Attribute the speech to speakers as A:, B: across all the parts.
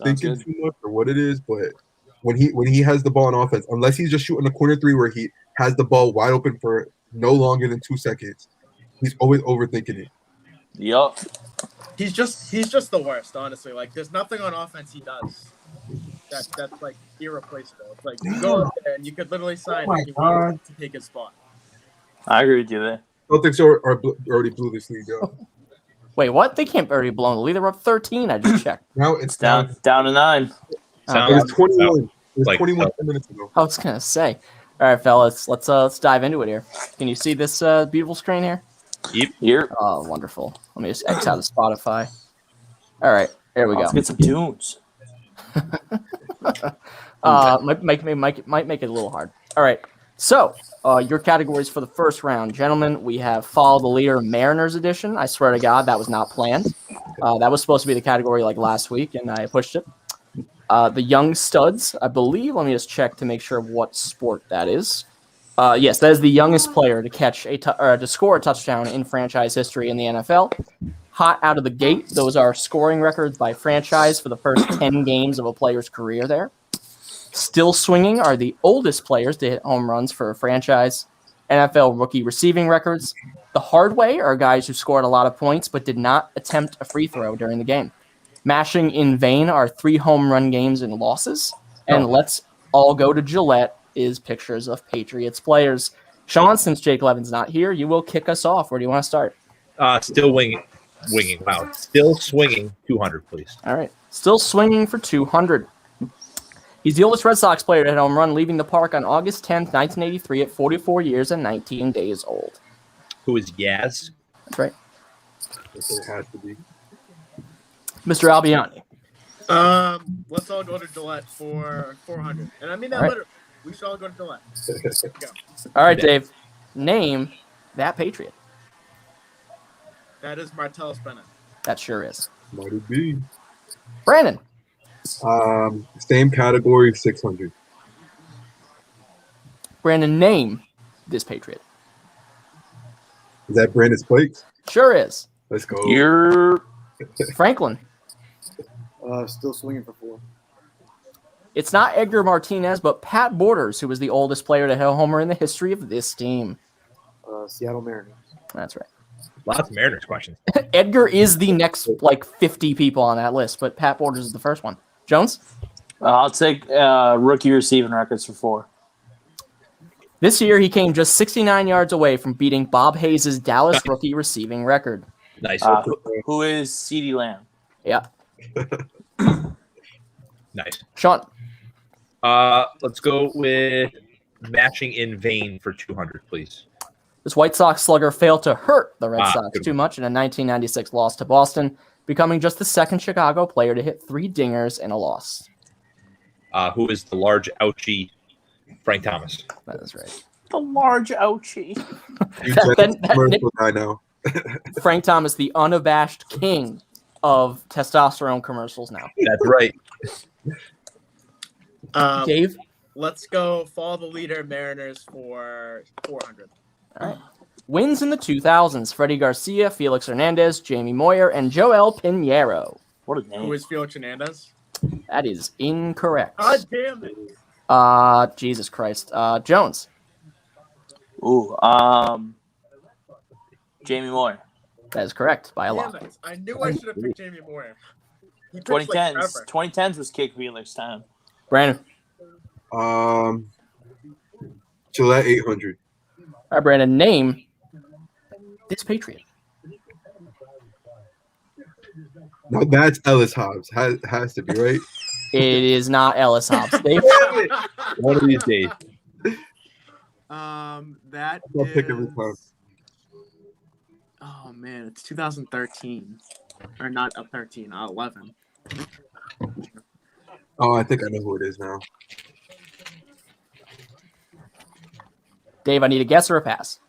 A: thinking too much or what it is, but when he has the ball in offense, unless he's just shooting a corner three where he has the ball wide open for no longer than 2 seconds, he's always overthinking it.
B: Yup.
C: He's just the worst, honestly. Like, there's nothing on offense he does that's like irreplaceable. It's like you go up there and you could literally sign him if you wanted to take his spot.
B: I agree with you there.
A: Celtics already blew this league up.
D: Wait, what? They can't already blow the lead. They're up 13. I just checked.
A: Now it's
B: Down to 9.
A: It was 21. It was 21 minutes ago.
D: I was gonna say. All right, fellas, let's dive into it here. Can you see this beautiful screen here?
B: Yep.
D: Oh, wonderful. Let me just X out of Spotify. All right, there we go.
B: Let's get some tunes.
D: Might make it a little hard. All right, so your categories for the first round, gentlemen. We have Follow the Leader Mariners edition. I swear to God, that was not planned. That was supposed to be the category like last week, and I pushed it. The Young Studs, I believe. Let me just check to make sure what sport that is. Yes, that is the youngest player to catch to score a touchdown in franchise history in the NFL. Hot out of the gate, those are scoring records by franchise for the first 10 games of a player's career there. Still swinging are the oldest players to hit home runs for a franchise. NFL rookie receiving records. The hard way are guys who scored a lot of points but did not attempt a free throw during the game. Mashing in vain are 3 home run games and losses. And let's all go to Gillette is pictures of Patriots players. Sean, since Jake Levin's not here, you will kick us off. Where do you want to start?
E: Still winging. Wow. Still swinging 200, please.
D: All right. Still swinging for 200. He's the oldest Red Sox player to hit a home run, leaving the park on August 10th, 1983 at 44 years and 19 days old.
E: Who is Yaz?
D: That's right.
A: It has to be.
D: Mr. Albiani.
C: Let's all go to Gillette for 400. And I mean that
D: All right.
C: literally. We should all go to Gillette. Go.
D: All right, Dave. Name that Patriot.
C: That is Martellus Bennett.
D: That sure is.
A: Might it be?
D: Brandon.
A: Same category, 600.
D: Brandon, name this Patriot.
A: Is that Brandon's Plates?
D: Sure is.
A: Let's go.
B: You're
D: Franklin.
F: Still swinging for 4.
D: It's not Edgar Martinez, but Pat Borders, who was the oldest player to hit a homer in the history of this team.
F: Seattle Mariners.
D: That's right.
E: Lots of Mariners questions.
D: Edgar is the next, 50 people on that list, but Pat Borders is the first one. Jones?
B: I'll take rookie receiving records for 4.
D: This year, he came just 69 yards away from beating Bob Hayes' Dallas rookie receiving record.
E: Nice.
B: Who is CeeDee Lamb?
D: Yeah.
E: Nice.
D: Sean?
E: Let's go with matching in vain for 200, please.
D: This White Sox slugger failed to hurt the Red Sox
E: good
D: too much in a 1996 loss to Boston, becoming just the second Chicago player to hit 3 dingers in a loss.
E: Who is the large ouchie Frank Thomas?
D: That is right.
B: The large ouchie.
A: Commercial guy now.
D: Frank Thomas, the unabashed king of testosterone commercials now.
E: That's right.
D: Dave?
C: Let's go Follow the Leader Mariners for 400.
D: All right. Wins in the 2000s, Freddie Garcia, Felix Hernandez, Jamie Moyer, and Joel Pinheiro.
B: What a name.
C: Who is Felix Hernandez?
D: That is incorrect.
C: God damn it.
D: Jesus Christ. Jones.
B: Ooh, Jamie Moore.
D: That is correct by a
C: Damn
D: lot.
C: it. I knew I should have picked Jamie Moore. He pitched like
B: 2010s.
C: forever.
B: 2010s was Kick Wheeler's time.
D: Brandon.
A: Gillette 800.
D: All right, Brandon, name this Patriot.
A: Now that's Ellis Hobbs. Has to be, right?
D: It is not Ellis Hobbs. Dave?
E: One of these days.
C: That
A: I'll pick every time.
C: Oh man, it's 2013, or not 13, 11.
A: Oh, I think I know who it is now.
D: Dave, I need a guess or a pass.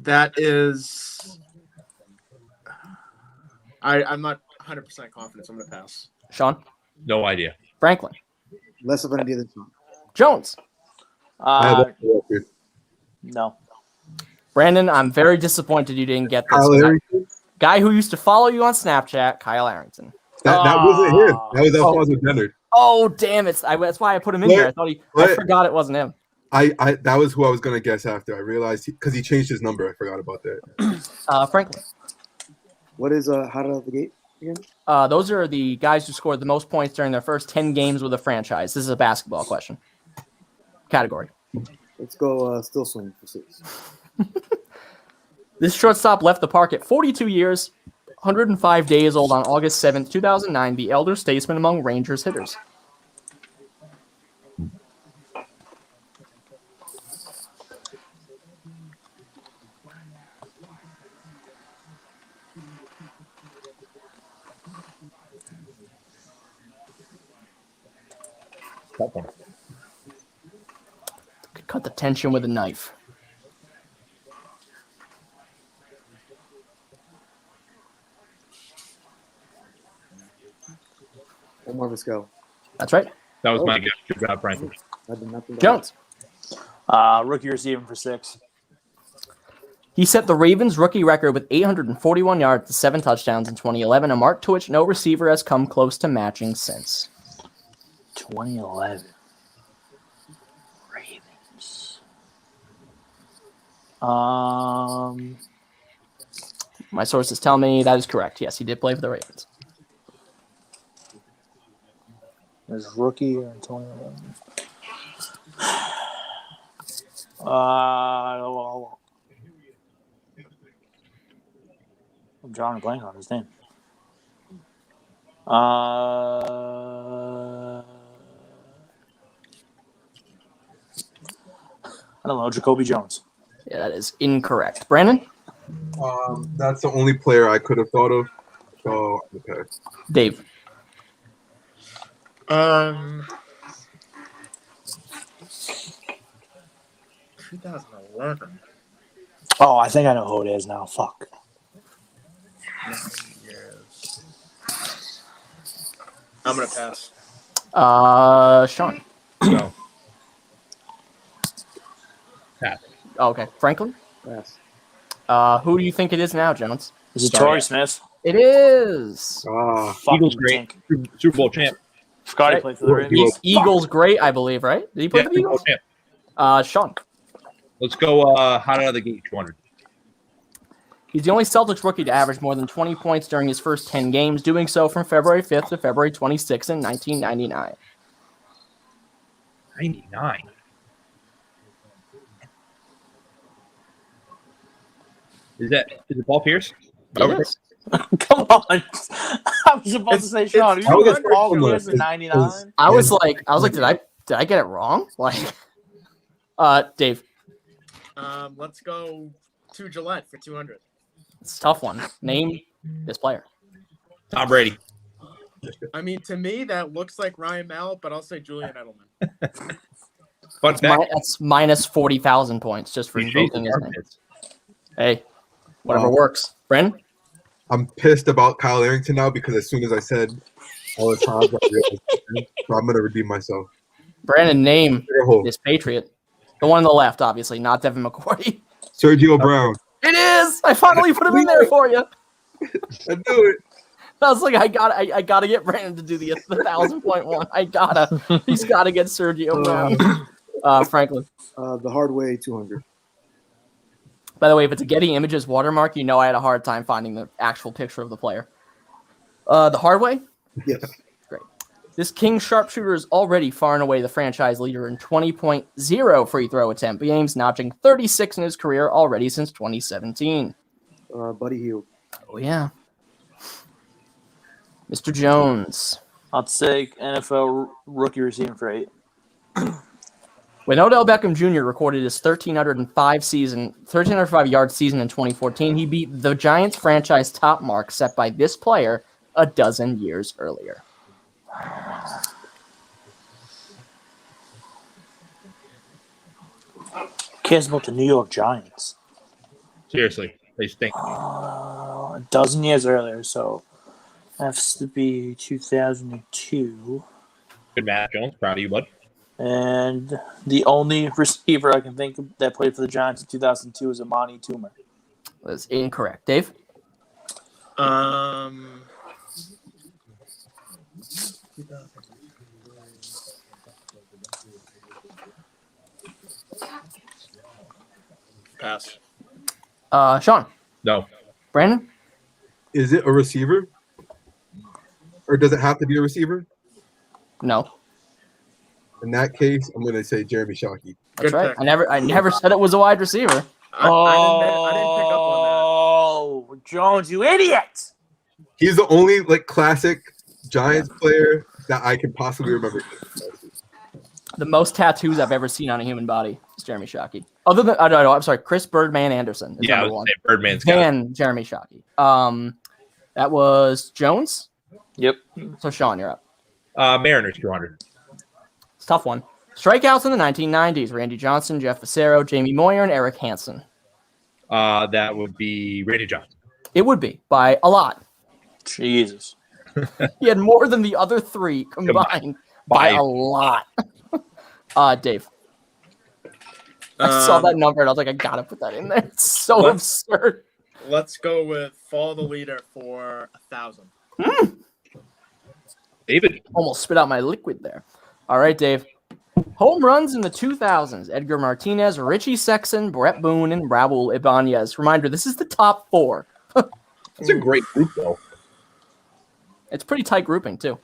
C: That is. I'm not 100% confident, so I'm gonna pass.
D: Sean?
E: No idea.
D: Franklin?
F: Less of an idea than Sean.
D: Jones?
A: I have that record.
B: No.
D: Brandon, I'm very disappointed you didn't get this.
A: Kyle Harrington?
D: Guy who used to follow you on Snapchat, Kyle Arrington.
A: That wasn't him. That was Alfonso Dennard.
D: Oh, damn it. That's why I put him in here. I forgot it wasn't him.
A: That was who I was gonna guess after. I realized because he changed his number. I forgot about that.
D: Franklin.
F: What is hot out of the gate again?
D: Those are the guys who scored the most points during their first 10 games with a franchise. This is a basketball question. Category.
F: Let's go still swing for 6.
D: This shortstop left the park at 42 years, 105 days old on August 7th, 2009, the elder statesman among Rangers hitters. Could cut the tension with a knife.
F: Omar Vizquel.
D: That's right.
E: That was my guess. Good job, Franklin.
F: I did not think
D: Jones.
B: Rookie receiving for 6.
D: He set the Ravens rookie record with 841 yards and 7 touchdowns in 2011, a mark to which no receiver has come close to matching since.
B: 2011. Ravens.
D: My sources tell me that is correct. Yes, he did play for the Ravens.
B: His rookie year in 2011. I'm drawing a blank on his name. I don't know, Jacoby Jones.
D: Yeah, that is incorrect. Brandon?
A: That's the only player I could have thought of. So okay.
D: Dave?
C: 2011.
B: Oh, I think I know who it is now. Fuck.
C: Years. I'm gonna pass.
D: Sean?
E: No. Pass.
D: Oh, okay. Franklin?
F: Pass.
D: Who do you think it is now, gentlemen?
B: Is it Torrey Smith?
D: It is.
B: Fucking
E: Eagles great.
B: tank.
E: Super Bowl champ.
B: Forgot he
D: Right.
B: played for the Ravens.
D: Eagles great, I believe, right? Did he play for the
E: Super Bowl
D: Eagles?
E: champ.
D: Sean?
E: Let's go hot out of the gate, 200.
D: He's the only Celtics rookie to average more than 20 points during his first 10 games, doing so from February 5th to February 26th in 1999.
E: 99. Is it Paul Pierce?
D: It is.
B: Come on. I was supposed to say Sean.
A: I was
B: You
A: the
B: all
A: first one
B: years in
A: that-
B: 99?
D: I was like, did I get it wrong? Like, Dave,
C: Let's go to Gillette for 200.
D: it's a tough one. Name this player.
E: Tom Brady.
C: I mean, to me, that looks like Ryan Mallett, but I'll say Julian Edelman.
E: Fun fact.
D: That's minus 40,000 points just for invoking his name. Hey, whatever works. Brandon?
A: I'm pissed about Kyle Arrington now because as soon as I said all the times, I realized, so I'm gonna redeem myself.
D: Brandon, name
A: Fairhole.
D: this Patriot. The one on the left, obviously, not Devin McCourty.
A: Sergio Brown.
D: It is! I finally put him in there for you.
A: I knew it.
D: I was like, I gotta get Brandon to do the 1,000-point one. He's gotta get Sergio Brown. Franklin.
F: The hard way 200.
D: By the way, if it's a Getty Images watermark, you know I had a hard time finding the actual picture of the player. The hard way?
F: Yes.
D: Great. This King sharpshooter is already far and away the franchise leader in 20.0 free throw attempt games, notching 36 in his career already since 2017.
F: Buddy Hield.
D: Oh, yeah. Mr. Jones.
B: I'll take NFL rookie receiving for 8.
D: When Odell Beckham Jr. recorded his 1,305 yard season in 2014, he beat the Giants franchise top mark set by this player a dozen years earlier.
B: Cares about the New York Giants.
E: Seriously. They stink.
B: A dozen years earlier, so has to be 2002.
E: Good math, Jones. Proud of you, bud.
B: And the only receiver I can think of that played for the Giants in 2002 is Amani Toomer.
D: That's incorrect. Dave?
C: Pass.
D: Sean,
E: No.
D: Brandon,
A: Is it a receiver? Or does it have to be a receiver?
D: no.
A: In that case, I'm gonna say Jeremy Shockey.
D: That's
C: Good
D: right.
C: pick.
D: I never said it was a wide receiver.
C: I didn't pick up on
B: Oh, Jones, you idiot!
A: He's the only like classic Giants player that I can possibly remember.
D: The most tattoos I've ever seen on a human body is Jeremy Shockey. Other than, no, I'm sorry, Chris Birdman Anderson is
E: Yeah, I
D: number
E: was
D: one.
E: saying Birdman's got it.
D: And Jeremy Shockey. That was Jones.
B: Yep.
D: So Sean, you're up.
E: Mariners 200.
D: It's a tough one. Strikeouts in the 1990s: Randy Johnson, Jeff Facero, Jamie Moyer, and Eric Hansen.
E: That would be Randy Johnson.
D: It would be by a lot.
B: Jesus.
D: He had more than the other three combined by a lot. Dave. I saw that number and I was like, I gotta put that in there. It's so absurd.
C: Let's go with follow the leader for 1,000.
E: David.
D: Almost spit out my liquid there. All right, Dave. Home runs in the 2000s: Edgar Martinez, Richie Sexson, Brett Boone, and Raul Ibanez. Reminder: this is the top four.
E: That's a great group, though.
D: It's pretty tight grouping too.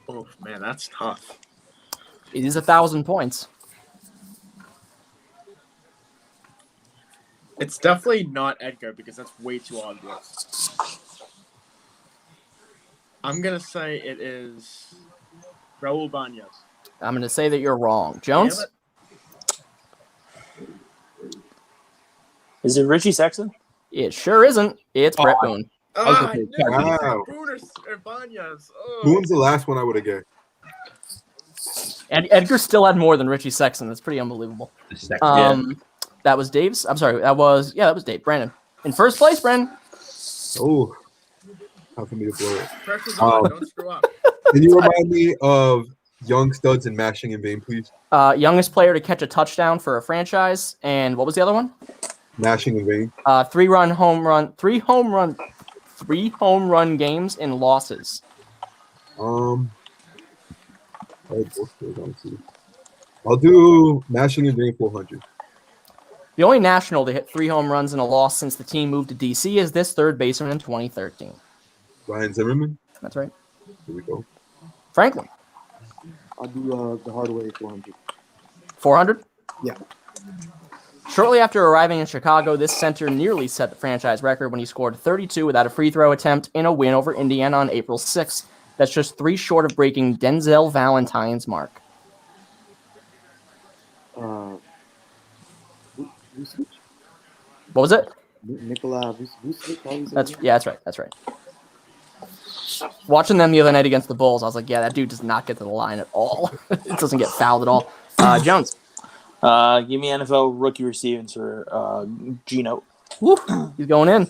C: Oh man, that's tough.
D: It is 1,000 points.
C: It's definitely not Edgar because that's way too obvious. I'm gonna say it is Raul Banez.
D: I'm going to say that you're wrong. Jones?
B: Is it Richie Sexton?
D: It sure isn't. It's Brett Boone.
C: Ah,
E: gonna say
A: Wow.
C: Boone or Banez. Oh.
A: Boone's the last one I would have guessed.
D: And Edgar still had more than Richie Sexton. That's pretty unbelievable. That was Dave's. I'm sorry. That was Dave. Brandon. In first place, Brandon.
A: Oh, how for me to blow it.
C: Pressure's on. Don't screw up.
A: Can you remind me of young studs and mashing in vain, please?
D: Youngest player to catch a touchdown for a franchise. And what was the other one?
A: Mashing in vain.
D: Three home run games in losses.
A: I'll do mashing in vain 400.
D: The only national to hit 3 home runs in a loss since the team moved to DC is this third baseman in 2013.
A: Ryan Zimmerman.
D: That's right.
A: Here we go.
D: Franklin.
F: I'll do the hard way 400.
D: 400?
F: Yeah.
D: Shortly after arriving in Chicago, this center nearly set the franchise record when he scored 32 without a free throw attempt in a win over Indiana on April 6th. That's just 3 short of breaking Denzel Valentine's mark. What was it?
F: Nikola Vucevic.
D: That's right. Watching them the other night against the Bulls, I was like, yeah, that dude does not get to the line at all. It doesn't get fouled at all. Jones.
B: Give me NFL rookie receiving for Geno.
D: Woo, he's going in.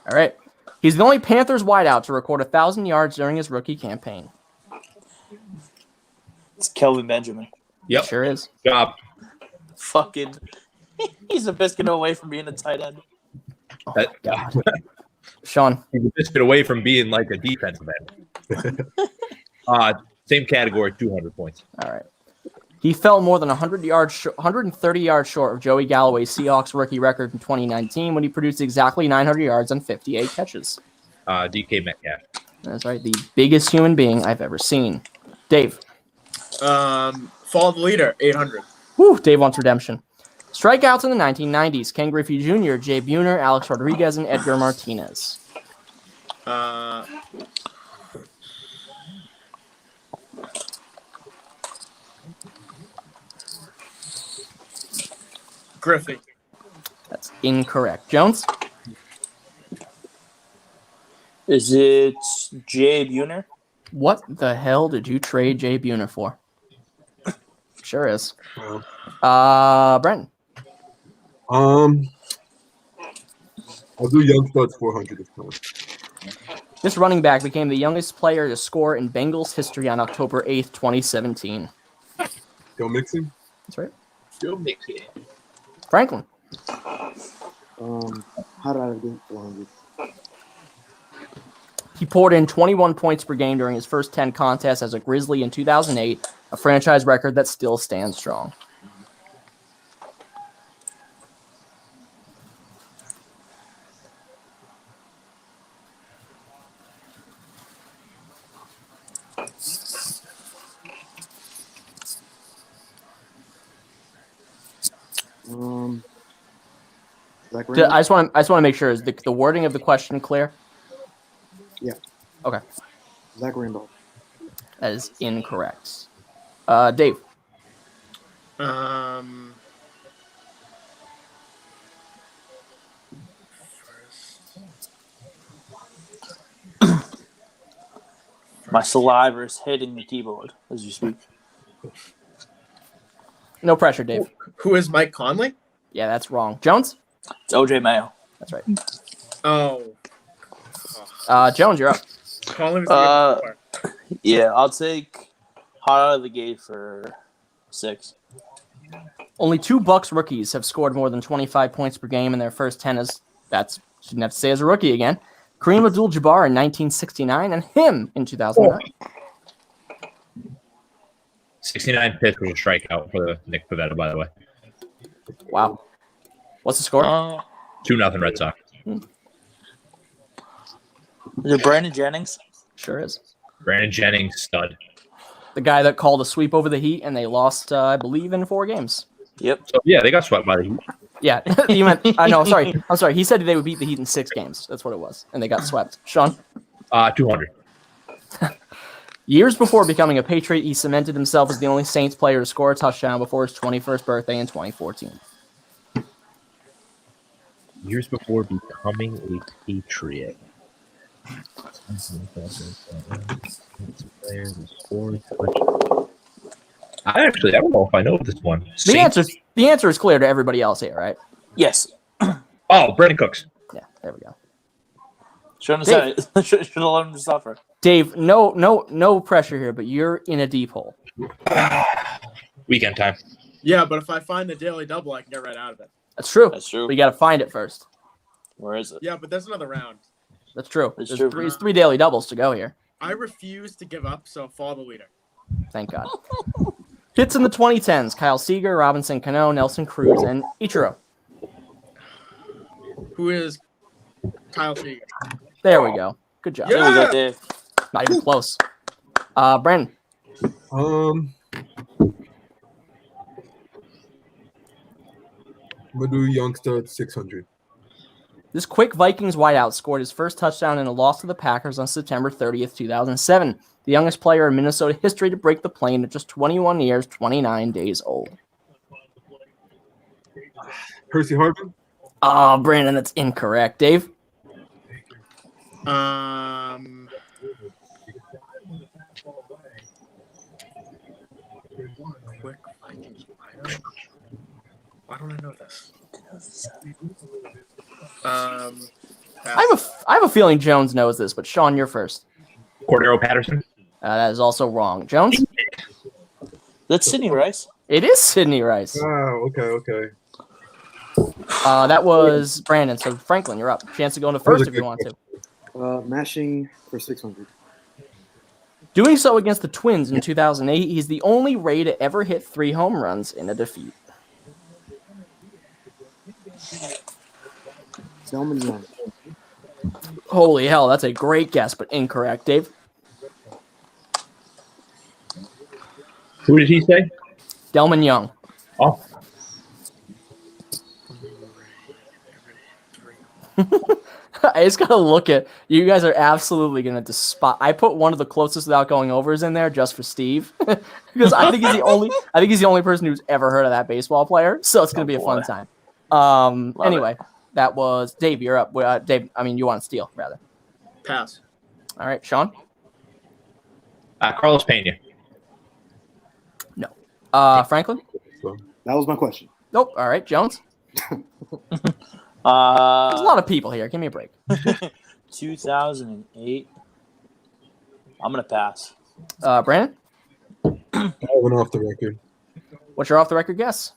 D: All right. He's the only Panthers wideout to record 1,000 yards during his rookie campaign.
B: It's Kelvin Benjamin.
E: Yep.
D: Sure is.
E: Job.
B: Fucking, he's a biscuit away from being a tight end.
D: God. Sean.
E: He's a biscuit away from being like a defensive end. Same category, 200 points.
D: All right. He fell more than 130 yards short of Joey Galloway's Seahawks rookie record in 2019 when he produced exactly 900 yards on 58 catches.
E: DK Metcalf.
D: That's right. The biggest human being I've ever seen. Dave.
C: Follow the leader, 800.
D: Woo, Dave wants redemption. Strikeouts in the 1990s: Ken Griffey Jr., Jay Buhner, Alex Rodriguez, and Edgar Martinez.
C: Griffey.
D: That's incorrect. Jones?
B: Is it Jay Buhner?
D: What the hell did you trade Jay Buhner for? Sure is. Brenton?
A: I'll do young studs 400 this time.
D: This running back became the youngest player to score in Bengals history on October 8th, 2017.
A: Joe Mixon.
D: That's right.
E: Still mixing.
D: Franklin?
F: How did I do 400?
D: He poured in 21 points per game during his first 10 contests as a Grizzly in 2008, a franchise record that still stands strong.
F: Zach
D: I
F: Randolph?
D: just want to make sure, is the wording of the question clear?
F: Yeah.
D: Okay.
F: Zach Randolph.
D: That is incorrect. Dave.
B: My saliva is hitting the keyboard as you speak.
D: No pressure, Dave.
C: Who is Mike Conley?
D: Yeah, that's wrong. Jones?
B: It's OJ Mayo.
D: That's right.
C: Oh.
D: Jones, you're up.
C: Conley was the year before.
B: Yeah, I'll take hot out of the gate for 6.
D: Only 2 Bucks rookies have scored more than 25 points per game in their first 10 shouldn't have to say as a rookie again. Kareem Abdul-Jabbar in 1969 and him in 2009.
E: 69 pitch was a strikeout for the Nick Pivetta, by the way.
D: Wow. What's the score?
E: 2-0 Red Sox.
B: Is it Brandon Jennings?
D: Sure is.
E: Brandon Jennings, stud.
D: The guy that called a sweep over the Heat, and they lost, I believe, in 4 games.
B: Yep.
E: So, yeah, they got swept by the Heat.
D: Yeah, you meant. I'm sorry. He said they would beat the Heat in 6 games. That's what it was, and they got swept. Sean?
E: 200.
D: Years before becoming a Patriot, he cemented himself as the only Saints player to score a touchdown before his 21st birthday in 2014.
E: Years before becoming a Patriot. I don't know if I know this one.
D: The answer is clear to everybody else here, right?
B: Yes.
E: Oh, Brandon Cooks.
D: Yeah, there we go.
B: Shouldn't have said it. Should have let him suffer.
D: Dave, no pressure here, but you're in a deep hole.
E: Weekend time.
C: Yeah, but if I find the daily double, I can get right out of it.
D: That's true.
B: That's true.
D: But you got to find it first.
B: Where is it?
C: Yeah, but there's another round.
D: That's true.
B: It's
D: There's
B: true.
D: 3 daily doubles to go here.
C: I refuse to give up, so follow the leader.
D: Thank God. Hits in the 2010s: Kyle Seager, Robinson Cano, Nelson Cruz, and Ichiro.
C: Who is Kyle Seager?
D: There we go. Good job.
C: Yeah.
B: There we go, Dave.
D: Not even close. Brandon.
A: I'm gonna do youngster at 600.
D: This quick Vikings wideout scored his first touchdown in a loss to the Packers on September 30th, 2007. The youngest player in Minnesota history to break the plane at just 21 years, 29 days old.
A: Percy Harvin?
D: Brandon, that's incorrect. Dave?
C: Quick Vikings wideout. Why don't I know this?
D: I have a feeling Jones knows this, but Sean, you're first.
E: Cordero Patterson.
D: That is also wrong. Jones?
B: That's Sidney Rice.
D: It is Sidney Rice.
A: Oh, okay.
D: That was Brandon. So Franklin, you're up. Chance to go into first if you want to.
F: Mashing for 600.
D: Doing so against the Twins in 2008, he's the only Ray to ever hit 3 home runs in a defeat.
F: Delman Young.
D: Holy hell, that's a great guess, but incorrect. Dave?
E: Who did he say?
D: Delman Young.
E: Oh,
D: I just gotta look at you guys are absolutely gonna despise. I put one of the closest without going overs in there just for Steve because I think he's the only person who's ever heard of that baseball player. So it's gonna be a fun time. Anyway, that was Dave. You're up. Dave. I mean, you want to steal rather.
C: Pass.
D: All right, Sean.
E: Carlos Pena.
D: No. Franklin.
F: That was my question.
D: Nope. All right, Jones. There's a lot of people here. Give me a break.
B: 2008. I'm gonna pass.
D: Brandon.
A: I went off the record.
D: What's your off the record guess?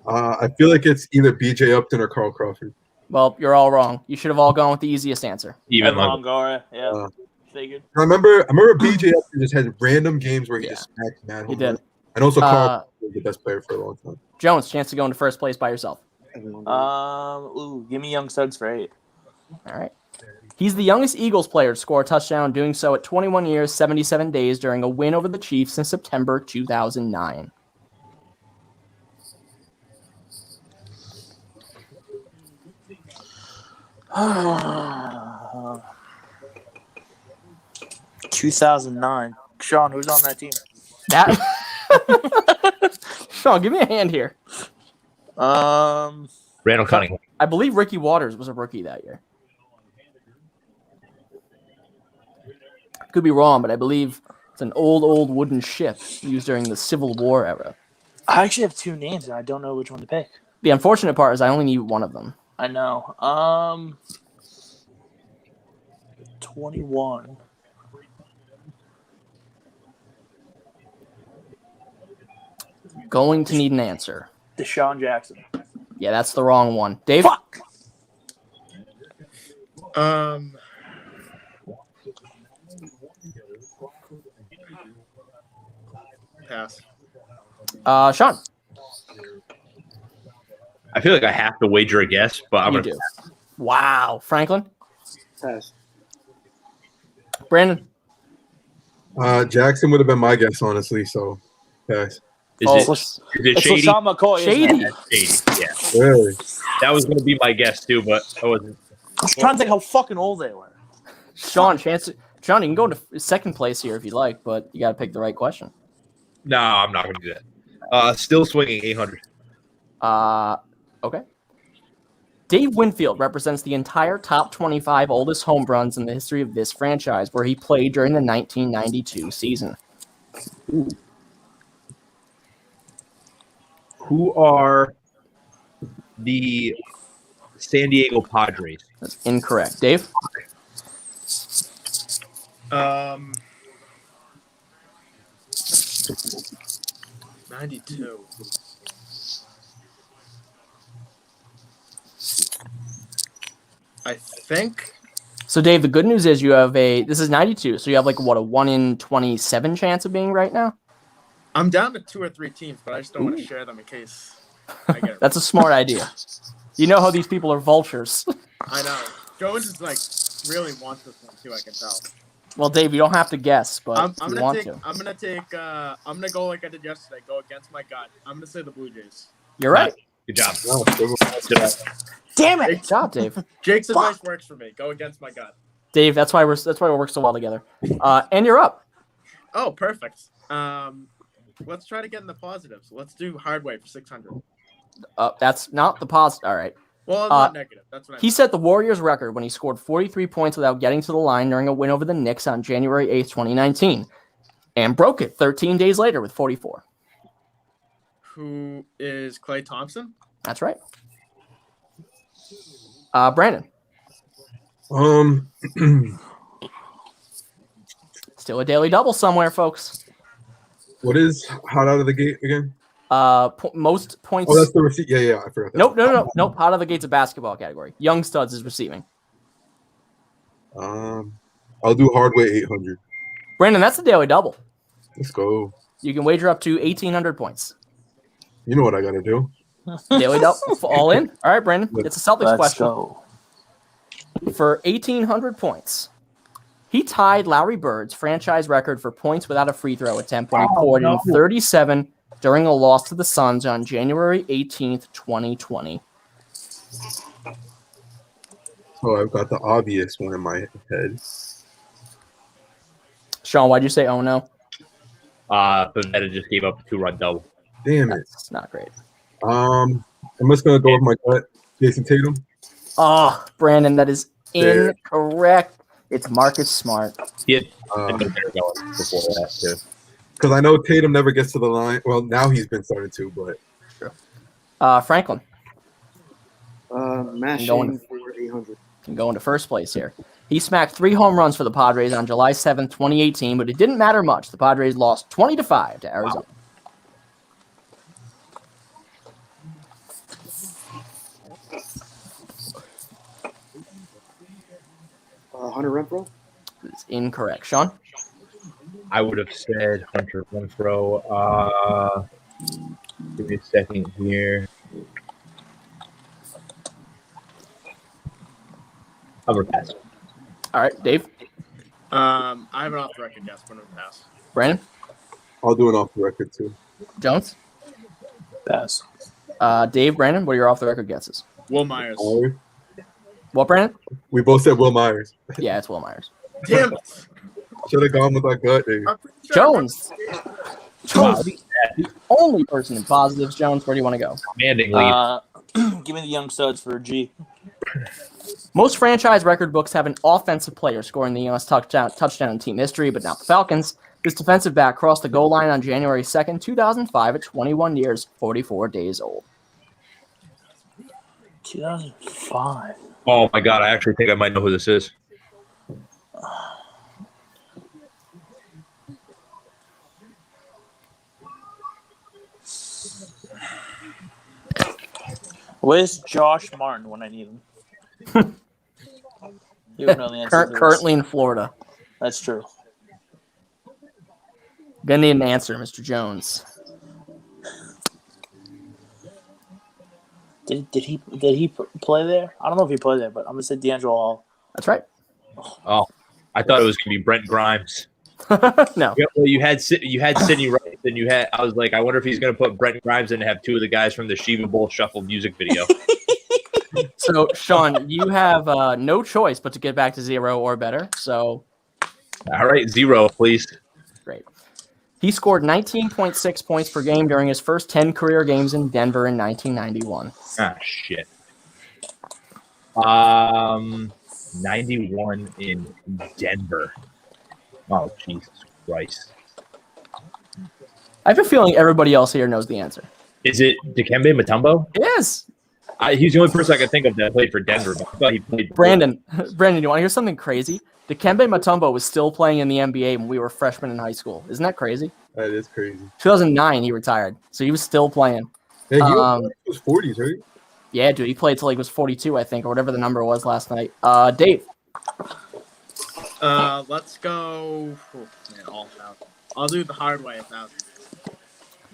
A: I feel like it's either B.J. Upton or Carl Crawford.
D: Well, you're all wrong. You should have all gone with the easiest answer.
E: Even
B: Evan
E: like
B: Longoria. Yeah,
A: Uh,
B: figured.
A: I remember BJ just had random games where he just smacked mad
D: He
A: home
D: did.
A: runs. And also Carl was the best player for a long time.
D: Jones, chance to go into first place by yourself.
B: Give me Young Studs for 8.
D: All right. He's the youngest Eagles player to score a touchdown, doing so at 21 years, 77 days during a win over the Chiefs in September 2009.
B: Uh, 2009. Sean, who's on that team?
D: That Sean, give me a hand here.
E: Randall Cunningham.
D: I believe Ricky Waters was a rookie that year. Could be wrong, but I believe it's an old wooden ship used during the Civil War era.
B: I actually have 2 names, and I don't know which one to pick.
D: The unfortunate part is I only need one of them.
B: I know. 21.
D: Going to need an answer.
B: Deshaun Jackson.
D: Yeah, that's the wrong one. Dave?
B: Fuck!
C: Pass.
D: Sean?
E: I feel like I have to wager a guess, but I'm
D: You
E: gonna.
D: do. Wow. Franklin?
F: Pass.
D: Brandon?
A: Jackson would have been my guess, honestly. So, pass.
E: Is
B: It's
E: it shady?
B: LaShawn McCoy.
D: Shady.
E: Shady. Yeah,
A: Really?
E: that was gonna be my guess too, but I wasn't.
B: I was trying to think how fucking old they were.
D: Sean, Sean, you can go to second place here if you'd like, but you got to pick the right question.
E: No, I'm not gonna do that. Still swinging 800.
D: Okay. Dave Winfield represents the entire top 25 oldest home runs in the history of this franchise, where he played during the 1992 season.
E: Who are the San Diego Padres?
D: That's incorrect. Dave?
C: 92. I think.
D: So, Dave, the good news is you have this is 92, so you have like, what, a 1 in 27 chance of being right now?
C: I'm down to 2 or 3 teams, but I just don't want to share them in case I get it.
D: That's a smart idea. You know how these people are vultures.
C: I know. Jones is like really wants this one too, I can tell.
D: Well, Dave, you don't have to guess, but
C: I'm
D: if you
C: gonna
D: want
C: take.
D: to.
C: I'm gonna go like I did yesterday. Go against my gut. I'm gonna say the Blue Jays.
D: You're right.
E: Good job.
A: No,
B: Damn it!
D: Good job, Dave.
C: Jake's advice works for me. Go against my gut.
D: Dave, that's why we work so well together. And you're up.
C: Oh, perfect. Let's try to get in the positives. Let's do Hardway for 600.
D: That's not the positive. All right.
C: Well, not negative. That's what I
D: He
C: meant.
D: set the Warriors record when he scored 43 points without getting to the line during a win over the Knicks on January 8th, 2019, and broke it 13 days later with 44.
C: Who is Klay Thompson?
D: That's right. Brandon, still a daily double somewhere, folks.
A: what is hot out of the gate again?
D: Most points.
A: Oh, that's the receipt. Yeah, I forgot that.
D: Nope. Hot out of the gate's a basketball category. Young Studs is receiving.
A: I'll do Hardway 800.
D: Brandon, that's a daily double.
A: Let's go.
D: You can wager up to 1,800 points.
A: You know what I gotta do.
D: Daily double, all in. All right, Brandon. It's a Celtics
B: Let's
D: question.
B: go.
D: For 1,800 points. He tied Larry Bird's franchise record for points without a free throw attempt when he poured in 37 during a loss to the Suns on January 18th, 2020.
A: Oh, I've got the obvious one in my head.
D: Sean, why'd you say oh no?
E: Pavetta just gave up a 2-run double.
A: Damn it.
D: That's not great.
A: I'm just gonna go with my gut. Jason Tatum.
D: Oh, Brandon, that is incorrect. It's Marcus Smart.
E: He had a better going before that too.
A: Because I know Tatum never gets to the line. Well, now he's been starting to, but
D: Franklin
F: Mashing for 800.
D: can go into first place here. He smacked 3 home runs for the Padres on July 7th, 2018, but it didn't matter much. The Padres lost 20-5 to Arizona.
E: Wow.
F: Hunter Renfro.
D: It's incorrect. Sean?
E: I would have said Hunter Renfro. Give me a second here. I'm gonna pass.
D: All right, Dave?
C: I have an off the record guess, but I'm gonna pass.
D: Brandon?
A: I'll do it off the record too.
D: Jones?
B: Pass.
D: Dave, Brandon, what are your off the record guesses?
C: Will Myers.
A: Myers.
D: What, Brandon?
A: We both said Will Myers.
D: Yeah, it's Will Myers.
C: Damn it.
A: Should have gone with our gut, dude.
C: I'm pretty sure
D: Jones.
E: Wow,
D: Jones, the only person in positives. Jones, where do you want to go?
E: commanding lead.
B: Give me the young studs for a G.
D: Most franchise record books have an offensive player scoring the youngest touchdown in team history, but not the Falcons. This defensive back crossed the goal line on January 2nd, 2005 at 21 years, 44 days old.
B: 2005.
E: Oh my god, I actually think I might know who this is.
B: Where's Josh Martin when I need him? You don't know the answer to this.
D: Currently in Florida.
B: That's true.
D: Gonna need an answer, Mr. Jones.
B: Did he play there? I don't know if he played there, but I'm gonna say D'Angelo Hall.
D: That's right.
E: Oh, I thought it was gonna be Brent Grimes.
D: No.
E: Yeah, well, you had Sidney Rice, and I was like, I wonder if he's gonna put Brent Grimes in and have two of the guys from the Shiva Bowl Shuffle music video.
D: So, Sean, you have no choice but to get back to 0 or better. So,
E: All right, 0, please.
D: great. He scored 19.6 points per game during his first 10 career games in Denver in 1991.
E: Ah, shit. 91 in Denver. Oh, Jesus Christ.
D: I have a feeling everybody else here knows the answer.
E: Is it Dikembe Mutombo?
D: It is.
E: He's the only person I could think of that played for Denver. But I thought he played.
D: Brandon, you want to hear something crazy? Dikembe Mutombo was still playing in the NBA when we were freshmen in high school. Isn't that crazy?
A: That is crazy.
D: 2009, he retired. So he was still playing.
A: Yeah, he was 40s, right?
D: Yeah, dude, he played till he was 42, I think, or whatever the number was last night. Dave.
C: Let's go. Oh, man, all out. I'll do the hard way 1,000.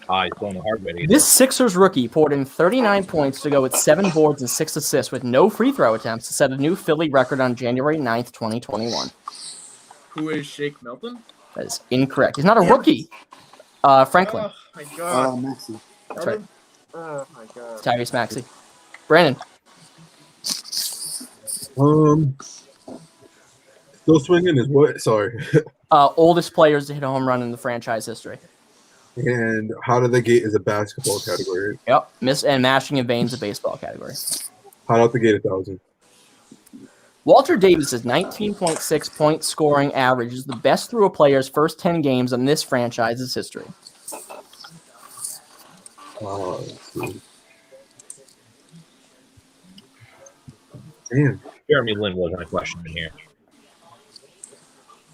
E: He's going the hard way to get
D: This Sixers rookie poured in 39 points to go with 7 boards and 6 assists with no free throw attempts to set a new Philly record on January 9th, 2021.
C: Who is Shake Milton?
D: That is incorrect. He's not a rookie. Franklin.
C: Oh my god.
F: Maxi.
D: That's right.
C: Oh my god.
D: Tyrese Maxey. Brandon.
A: Still swinging is what? Sorry.
D: Oldest players to hit a home run in the franchise history.
A: And how to the gate is a basketball category.
D: Yep. Mashing in veins a baseball category.
A: Hot out the gate 1,000.
D: Walter Davis's 19.6 point scoring average is the best through a player's first 10 games in this franchise's history.
A: Let's see. Damn.
E: Jeremy Lin wasn't a question in here.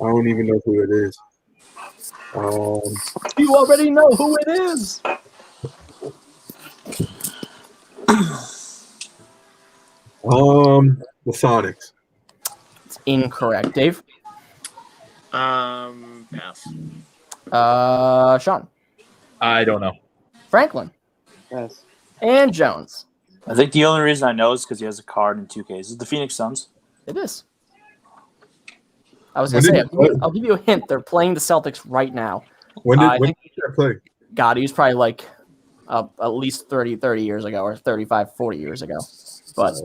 A: I don't even know who it is.
D: You already know who it is.
A: The Sonics.
D: It's incorrect. Dave?
C: Pass.
D: Sean?
E: I don't know.
D: Franklin?
F: Yes.
D: And Jones?
B: I think the only reason I know is because he has a card in 2K. Is it the Phoenix Suns?
D: It is. I was going to say, I'll give you a hint. They're playing the Celtics right now.
A: When did
D: think-
A: that play?
D: God, he was probably like at least 30 years ago or 35, 40 years ago. But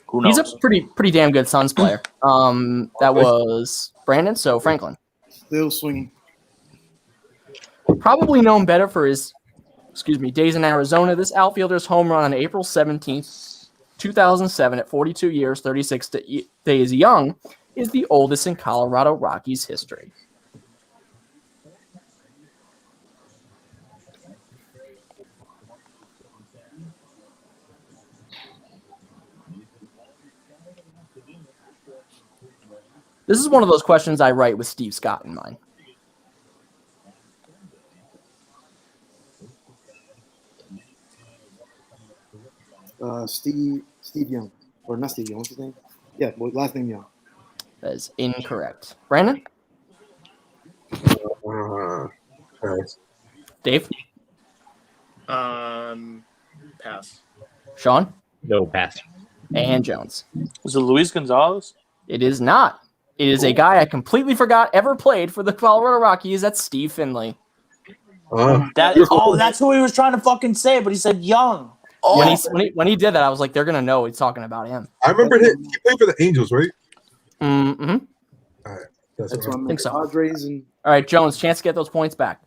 B: Who knows?
D: he's a pretty damn good Suns player. That was Brandon, so Franklin.
F: Still swinging.
D: Probably known better for his, days in Arizona. This outfielder's home run on April 17th, 2007 at 42 years, 36 days young is the oldest in Colorado Rockies history. This is one of those questions I write with Steve Scott in mind.
F: Steve Young. Or not Steve Young, what's his name? Yeah, last name Young.
D: That is incorrect. Brandon?
A: Pass.
D: Dave?
C: Pass.
D: Sean?
E: No, pass.
D: And Jones.
B: Was it Luis Gonzalez?
D: It is not. It is a guy I completely forgot ever played for the Colorado Rockies. That's Steve Finley.
B: That's who he was trying to fucking say, but he said Young.
D: Oh. When he did that, I was like, they're gonna know he's talking about him.
A: I remember he played for the Angels, right?
D: Mm-hmm.
A: All right. That's
F: That's
A: what
F: why
A: I'm
F: I'm
D: think so.
F: Padres and
D: All right, Jones, chance to get those points back.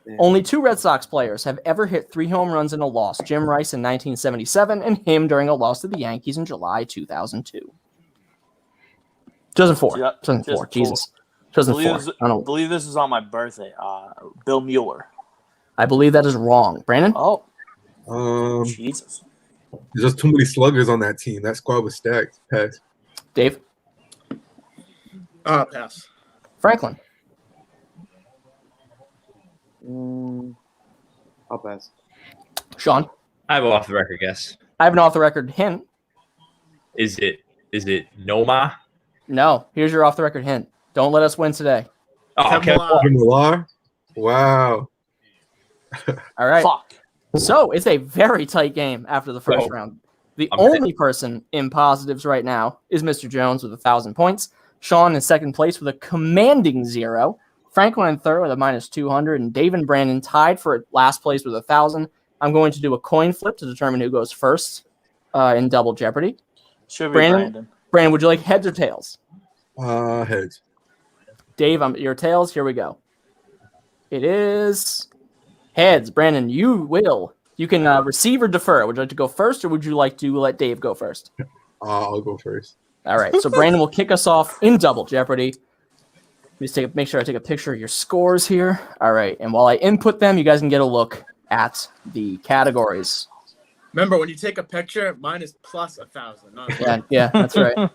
F: Yeah.
D: Only 2 Red Sox players have ever hit 3 home runs in a loss. Jim Rice in 1977 and him during a loss to the Yankees in July 2002. 2004.
B: Yeah,
D: 2004.
B: 2004.
D: Jesus.
B: I
D: 2004.
B: believe this is on my birthday. Bill Mueller.
D: I believe that is wrong. Brandon?
B: Oh,
A: There's
B: Jesus.
A: just too many sluggers on that team. That squad was stacked. Pass.
D: Dave?
C: Pass.
D: Franklin?
F: I'll pass.
D: Sean?
E: I have an off the record guess.
D: I have an off-the-record hint.
E: Is it Noma?
D: No. Here's your off-the-record hint. Don't let us win today.
E: Oh,
C: Kevin
E: okay.
C: Millar.
A: Millar? Wow.
D: All right.
B: Fuck.
D: So it's a very tight game after the first round. The
E: I'm
D: only person in positives right now is Mr. Jones with 1,000 points. Sean in second place with a commanding 0. Franklin in third with a minus 200. And Dave and Brandon tied for last place with 1,000. I'm going to do a coin flip to determine who goes first in Double Jeopardy.
B: Should be
D: Brandon, would you like heads or tails?
A: Heads.
D: Dave, your tails. Here we go. It is heads. Brandon, you can receive or defer. Would you like to go first, or would you like to let Dave go first?
A: I'll go first.
D: All right. So Brandon will kick us off in Double Jeopardy. Let me make sure I take a picture of your scores here. All right. And while I input them, you guys can get a look at the categories.
C: Remember, when you take a picture, mine is plus 1,000.
D: Yeah, that's right.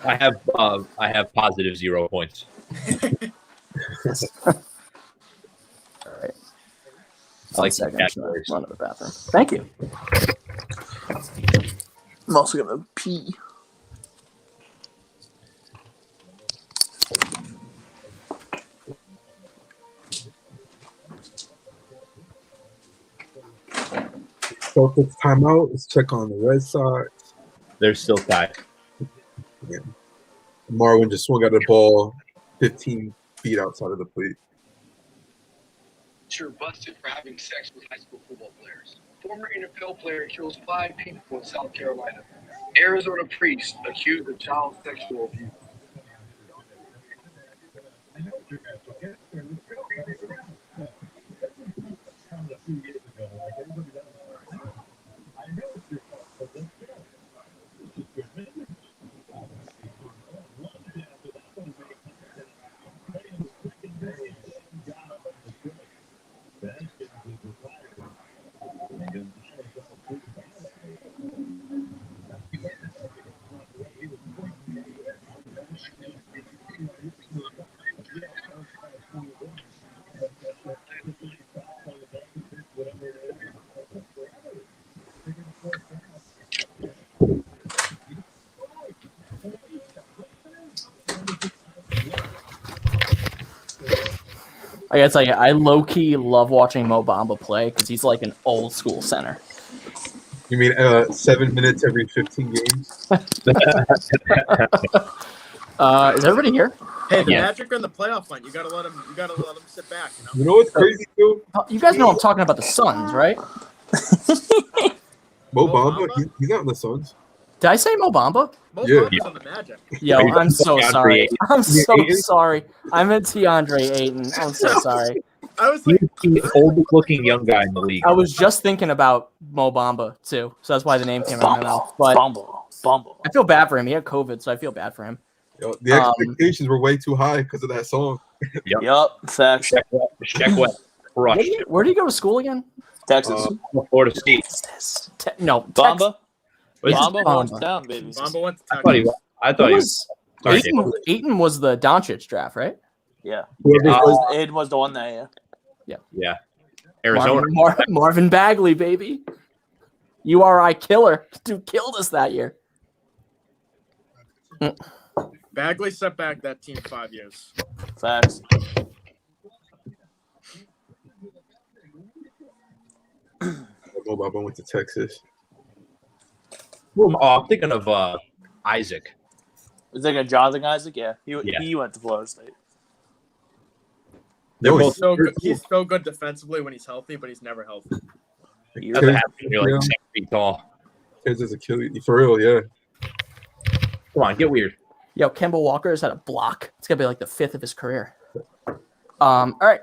E: I have positive 0 points.
D: All right.
E: I like
D: One second.
E: the
D: I'm gonna
E: categories.
D: run to the bathroom. Thank you.
B: I'm also gonna pee.
A: Celtics timeout. Let's check on the Red Sox.
E: They're still tied.
A: Yeah. Marwin just swung at the ball 15 feet outside of the plate.
G: You're busted for having sex with high school football players. Former NFL player kills 5 people in South Carolina. Arizona priest accused of child sexual abuse.
D: I gotta tell you, I low-key love watching Mo Bamba play because he's like an old school center.
A: You mean 7 minutes every 15 games?
D: Is everybody here?
C: Hey, the
E: Yeah.
C: Magic are in the playoff line. You gotta let them sit back. You know.
A: You know what's crazy too?
D: You guys know I'm talking about the Suns, right?
A: Mo
C: Mo
A: Bamba,
C: Bamba?
A: he's not in the Suns.
D: Did I say Mo Bamba?
C: Mo
A: Yeah.
C: Bamba's on the Magic.
D: Yo,
E: Are you
D: I'm so
E: DeAndre
D: sorry.
E: Ayton?
D: I'm so
A: Ayton?
D: sorry. I meant DeAndre Ayton. I'm so sorry.
C: I was like,
E: He's the oldest looking young guy in the league.
D: I was just thinking about Mo Bamba too, so that's why the name came out of my mouth. But
B: Bumble.
D: I feel bad for him. He had COVID, so I feel bad for him.
A: Yo, the expectations were way too high because of that song.
B: Yup. Facts.
E: Check West crushed it.
D: Where did he go to school again?
B: Texas.
E: Florida State.
D: No,
B: Bamba.
D: This is
B: Bamba holds
D: Bamba.
B: down, baby.
C: Bamba went to
E: I thought he
C: Texas.
E: was. I thought he was. Sorry, Dave.
D: Ayton was the Doncic draft, right?
B: Yeah.
A: Whoever was-
B: Aiden was the one that,
E: Yeah. Arizona.
D: Marvin Bagley, baby. URI killer. Dude killed us that year.
C: Back Bagley set back that team 5 years.
B: Facts.
A: Bob went to Texas.
E: Oh, I'm thinking of Isaac.
B: Is that Jonathan Isaac? Yeah.
E: Yeah.
B: He went to Florida State.
E: They're
A: No,
E: both.
C: So good. He's so good defensively when he's healthy, but he's never healthy.
E: That's what happens when you're like 6 feet tall.
A: Kids is Achilles. For real, yeah.
E: Come on, get weird.
D: Yo, Kemba Walker has had a block. It's gonna be like the 5th of his career. All right.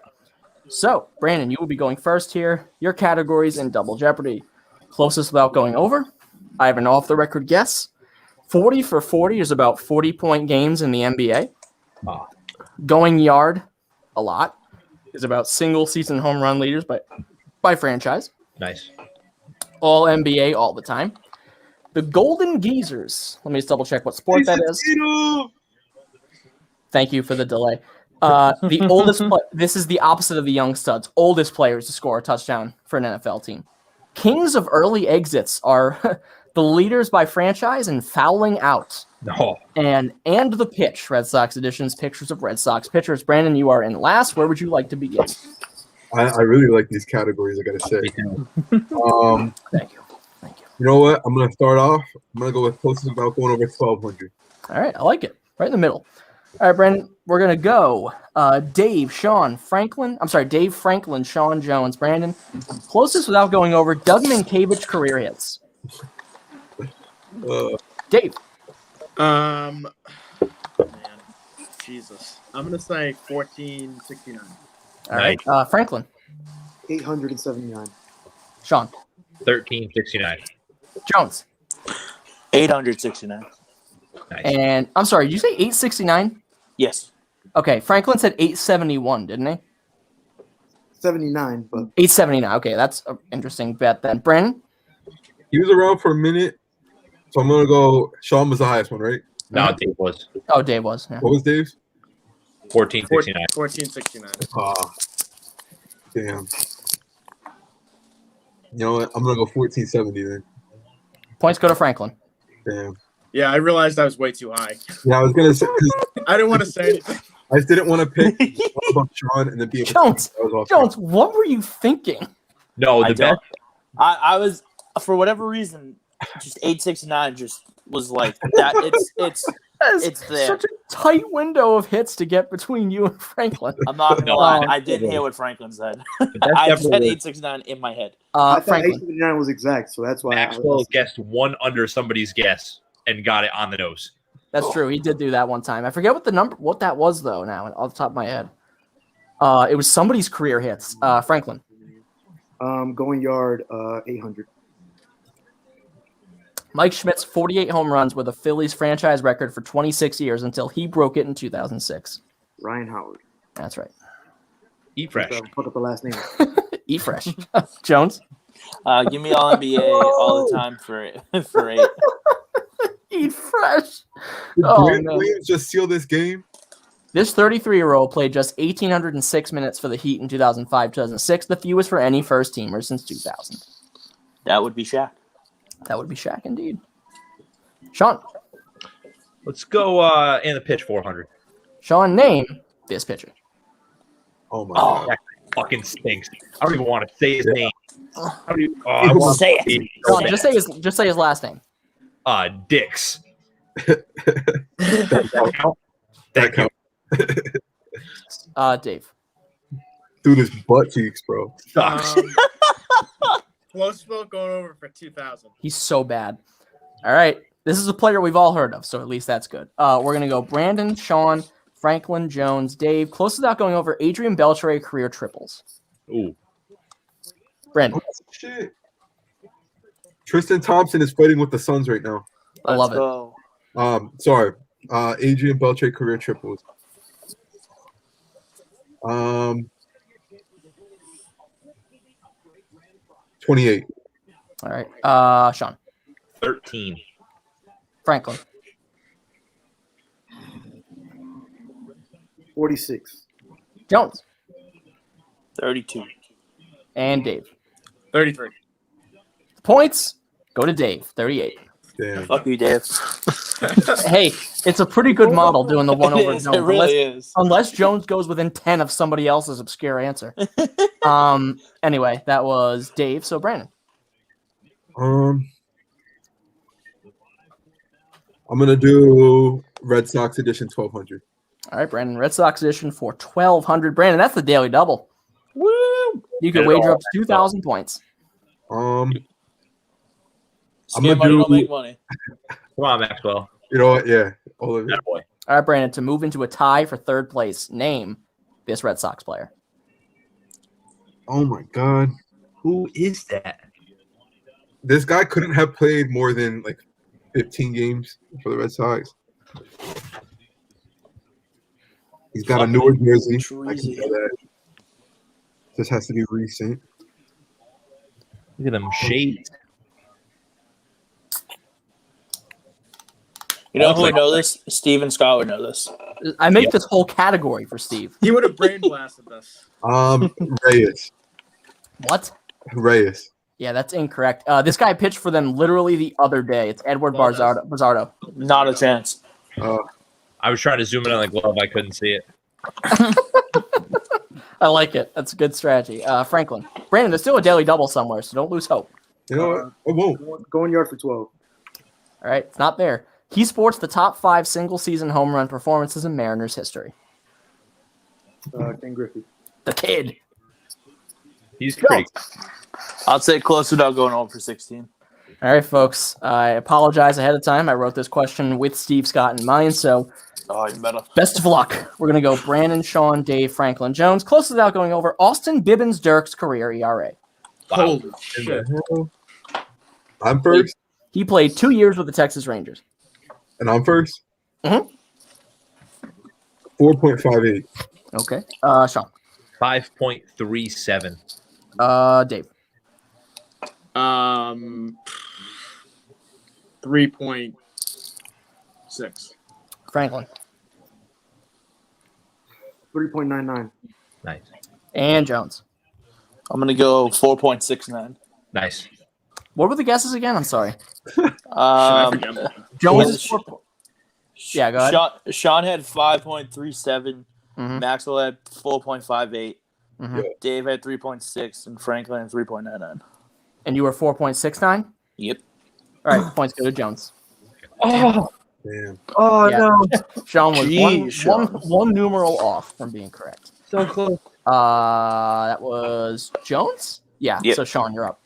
D: So, Brandon, you will be going first here. Your categories in Double Jeopardy. Closest without going over. I have an off-the-record guess. 40 for 40 is about 40-point games in the NBA.
E: Ah.
D: Going yard a lot is about single-season home run leaders by franchise.
E: Nice.
D: All NBA all the time. The Golden Geezers. Let me just double-check what sport that is. Thank you for the delay. The oldest. This is the opposite of the young studs. Oldest players to score a touchdown for an NFL team. Kings of early exits are the leaders by franchise in fouling out.
E: No.
D: And the pitch. Red Sox editions. Pictures of Red Sox pitchers. Brandon, you are in last. Where would you like to begin?
A: I really like these categories. I gotta say.
D: Thank you.
A: You know what? I'm gonna start off. I'm gonna go with closest without going over 1,200.
D: All right, I like it. Right in the middle. All right, Brandon, we're going to go Dave, Franklin, Sean Jones, Brandon. Closest without going over, Doug Minkiewicz career hits. Dave.
C: Man. Jesus. I'm going to say 1469.
D: All right. Franklin.
F: 879.
D: Sean.
E: 1369.
D: Jones.
B: 869.
E: Nice.
D: And I'm sorry, did you say 869?
B: Yes.
D: Okay, Franklin said 871, didn't he?
F: 79, but
D: 879. Okay, that's an interesting bet then. Brandon?
A: He was around for a minute, so I'm gonna go. Sean was the highest one, right?
E: No, Dave was.
D: Oh, Dave was. Yeah.
A: What was Dave's?
E: 1469.
C: 1469.
A: Ah, damn. You know what? I'm gonna go 1470 then.
D: Points go to Franklin.
A: Damn.
C: Yeah, I realized I was way too high.
A: Yeah, I was gonna say. 'Cause
C: I didn't want to say anything.
A: I just didn't want to pick about Sean and then be able
D: Jones,
A: to. That was all.
D: Jones, what were you thinking?
E: No,
B: I
E: the bet.
B: don't. I was, for whatever reason, just 869 just was like that. It's there.
D: Such a tight window of hits to get between you and Franklin.
B: I'm not gonna
E: No,
B: lie.
E: that's
B: I didn't
E: definitely-
B: hear what Franklin said.
E: That's
B: I just had
E: definitely-
B: 869 in my head.
F: I thought
D: Franklin.
F: 879 was exact, so that's why
E: Maxwell guessed one under somebody's guess and got it on the nose.
D: That's true. He did do that one time. I forget what that was though. Now, off the top of my head, it was somebody's career hits. Franklin.
F: Going yard, 800.
D: Mike Schmidt's 48 home runs were the Phillies franchise record for 26 years until he broke it in 2006.
F: Ryan Howard.
D: That's right.
E: Eat fresh.
F: Put up the last name.
D: Eat fresh. Jones.
B: Give me all NBA all the time for 8.
D: Eat fresh.
A: Did
D: Oh,
A: Grant
D: no.
A: Williams just seal this game?
D: This 33-year-old played just 1,806 minutes for the Heat in 2005-2006, the fewest for any first teamer since 2000.
B: That would be Shaq.
D: That would be Shaq indeed. Sean.
E: Let's go in the pitch 400.
D: Sean, name this pitcher.
A: Oh my
B: Oh.
A: god!
E: That fucking stinks. I don't even want to say his name. How do you,
B: I
E: want
B: say
E: to
B: it.
E: be so
D: Sean,
E: bad.
D: just say his last name.
E: Dix.
A: That
E: Thank you.
A: count.
D: Dave.
A: Dude, his butt cheeks, bro.
E: Sucks.
C: Closeville going over for 2,000.
D: He's so bad. All right. This is a player we've all heard of, so at least that's good. We're going to go Brandon, Sean, Franklin, Jones, Dave. Close without going over, Adrian Beltre career triples.
E: Ooh.
D: Brandon.
A: Shit. Tristan Thompson is fighting with the Suns right now.
D: I love it.
B: Go.
A: Sorry. Adrian Beltre career triples. 28.
D: All right. Sean.
E: 13.
D: Franklin.
F: 46.
D: Jones.
B: 32.
D: And Dave.
C: 33.
D: Points go to Dave. 38.
A: Damn.
B: Fuck you, Dave.
D: Hey, it's a pretty good model doing the one over
B: It is.
D: Jones.
B: It really is.
D: Unless Jones goes within 10 of somebody else's obscure answer. Anyway, that was Dave. So Brandon.
A: I'm gonna do Red Sox edition 1200.
D: All right, Brandon. Red Sox edition for 1,200. Brandon, that's the daily double.
B: Woo!
D: You could wager up to 2,000 points.
A: I'm
B: Scam
A: gonna
B: money
A: do.
B: don't make money.
E: Come on, Maxwell.
A: You know what? Yeah, all of it.
E: That boy.
D: All right, Brandon. To move into a tie for third place, name this Red Sox player.
A: Oh my god,
E: Who is that?
A: this guy couldn't have played more than like 15 games for the Red Sox. He's got a newer jersey. I can
B: Treasy.
A: know that. This has to be recent.
E: Look at them shades.
B: You know
E: Looks
B: who would
E: like-
B: know this? Steven Scott would know this.
D: I make this whole category for Steve.
C: He would have brain blasted this.
A: Reyes.
D: What?
A: Reyes.
D: Yeah, that's incorrect. This guy pitched for them literally the other day. It's Edward
C: Well, that's-
D: Barzardo.
B: Not a chance.
E: I was trying to zoom in on the glove. I couldn't see it.
D: I like it. That's a good strategy. Franklin. Brandon, there's still a daily double somewhere, so don't lose hope.
A: You know what? I won't.
F: Going yard for 12.
D: All right, it's not there. He sports the top 5 single-season home run performances in Mariners history.
F: Ken Griffey.
D: The kid.
E: He's pretty.
B: I'll say close without going over for 16.
D: All right, folks. I apologize ahead of time. I wrote this question with Steve Scott in mind, so
B: Oh, you better.
D: best of luck. We're going to go Brandon, Sean, Dave, Franklin, Jones. Close without going over Austin Bibbins Dirk's career ERA.
E: Wow.
C: Holy
A: In
C: shit.
A: the hell? I'm first,
D: He played 2 years with the Texas Rangers.
A: and I'm first.
D: Mhm.
A: 4.58.
D: Okay. Sean.
E: 5.37.
D: Dave.
C: 3.6.
D: Franklin.
F: 3.99.
E: Nice.
D: And Jones.
B: I'm going to go 4.69.
E: Nice.
D: What were the guesses again? I'm sorry.
C: forget?
D: Jones
B: Well,
D: is 4. Yeah, go ahead.
B: Sean had 5.37.
D: Mhm.
B: Maxwell had 4.58.
D: Mhm.
B: Dave had 3.6. And Franklin had 3.99.
D: And you were 4.69?
B: Yep.
D: All right, points go to Jones.
E: Oh,
A: Damn.
E: oh
D: Yeah.
E: no.
D: Sean was
B: Jeez, Sean.
D: one numeral off from being correct.
E: So close.
D: That was Jones? Yeah,
B: Yep.
D: so Sean, you're up.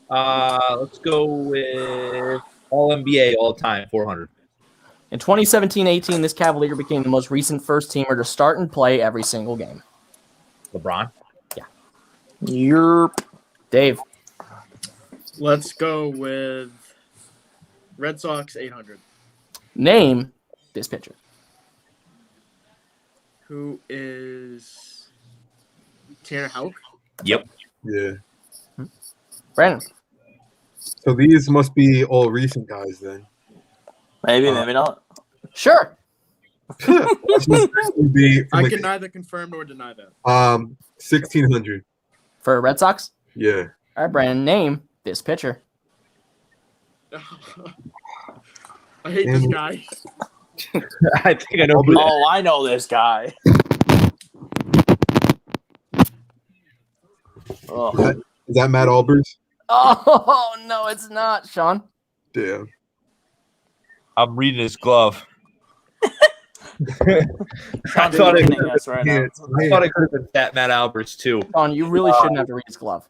E: Let's go with All NBA all time, 400.
D: In 2017-18, this Cavalier became the most recent first teamer to start and play every single game.
E: LeBron.
B: Yerp.
D: Dave.
C: Let's go with Red Sox 800.
D: Name this pitcher.
C: Who is Tanner Houck?
E: Yep.
A: Yeah.
D: Brandon.
A: So these must be all recent guys then.
B: Maybe, maybe not.
D: Sure.
A: This would be from
C: I
A: like,
C: can neither confirm nor deny that.
A: 1600.
D: For Red Sox?
A: Yeah.
D: All right, Brandon, name this pitcher.
C: I hate this guy.
E: I think I know who that
B: Oh, I know this guy. Oh,
A: Is that Matt Albers?
D: Oh, no, it's not, Sean.
A: Damn.
E: I'm reading his glove. I
B: Sean's
E: thought it,
B: winning us right now.
E: I thought it could have been Fat Matt Alberts too.
D: Sean, you really shouldn't have to read his glove.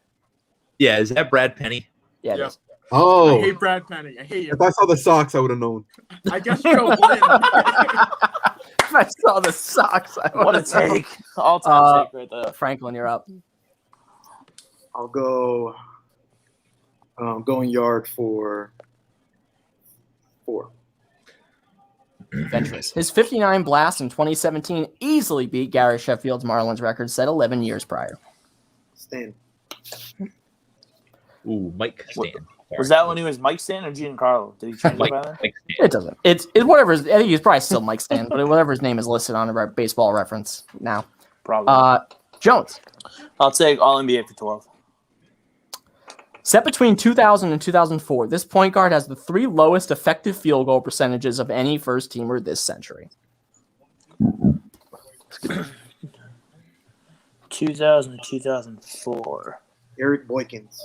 E: Yeah, is that Brad Penny?
D: Yeah, it
C: Yeah.
D: is.
C: I
A: Oh.
C: hate Brad Penny. I hate him.
A: If I saw the Sox, I would have known.
C: I guess Joe won.
D: If I saw the socks, I
B: What a
D: would've known.
B: take. All time take right there.
D: Franklin, you're up.
F: I'll go going yard for 4.
D: Ventress. His 59 blast in 2017 easily beat Gary Sheffield's Marlins record set 11 years prior.
F: Stan.
E: Ooh, Mike Stan.
B: Was that when he was Mike Stan or Giancarlo? Did he change it
E: Mike,
B: by then?
E: Mike Stan?
D: It doesn't. It's whatever. I think he's probably still Mike Stan, but whatever his name is listed on a baseball reference now.
B: Probably.
D: Jones.
B: I'll take All NBA for 12.
D: Set between 2000 and 2004, this point guard has the 3 lowest effective field goal percentages of any first teamer this century.
B: 2000 to 2004.
F: Eric Boykins.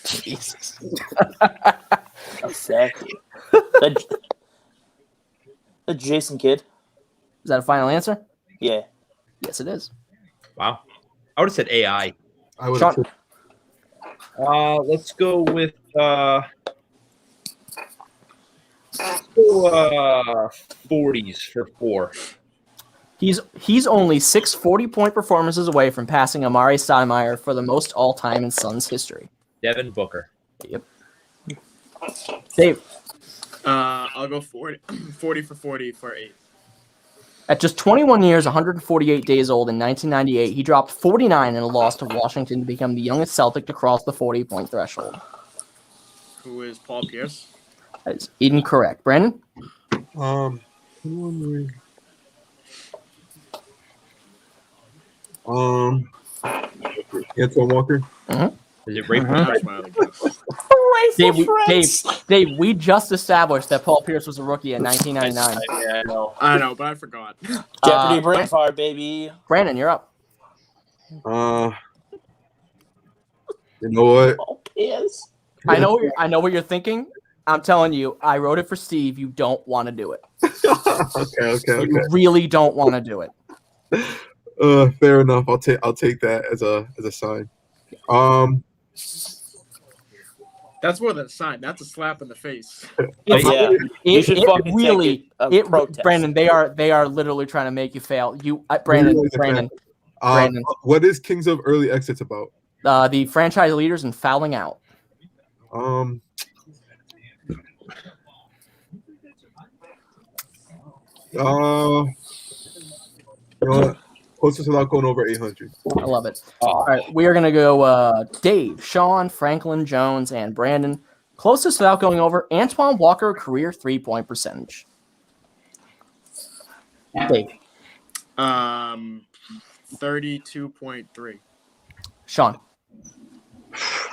D: Jesus.
B: Exactly. A Jason Kidd.
D: Is that a final answer?
B: Yeah.
D: Yes, it is.
E: Wow. I would have said AI.
A: I would
D: Sean.
A: have.
E: Let's go with let's go 40s for 4.
D: He's only 6 40-point performances away from passing Amari Stoudemire for the most all-time in Suns history.
E: Devin Booker.
D: Yep. Dave,
C: I'll go 40 for 40 for 8.
D: at just 21 years, 148 days old in 1998, he dropped 49 in a loss to Washington to become the youngest Celtic to cross the 40-point threshold.
C: Who is Paul Pierce?
D: That is incorrect. Brandon?
A: Antoine Walker.
E: Is it Ray?
C: That's my other guess.
D: Dave, we just established that Paul Pierce was a rookie in 1999.
E: Yeah, I know.
C: I know, but I forgot.
B: Jeopardy brain fart, baby.
D: Brandon, you're up.
A: You know what?
B: Oh, piss.
D: I know what you're thinking. I'm telling you, I wrote it for Steve. You don't want to do it.
A: Okay.
D: You really don't want to do it.
A: Fair enough. I'll take that as a sign.
C: That's more than a sign. That's a slap in the face.
B: Yeah. You should fucking
D: really,
B: take a protest.
D: Brandon, they are literally trying to make you fail. Brandon.
A: What is Kings of Early Exits about?
D: The franchise leaders and fouling out.
A: You know what? Closest without going over 800.
D: I love it. All right, we are going to go Dave, Sean, Franklin, Jones, and Brandon. Closest without going over, Antoine Walker, career 3-point percentage. Dave.
C: 32.3.
D: Sean.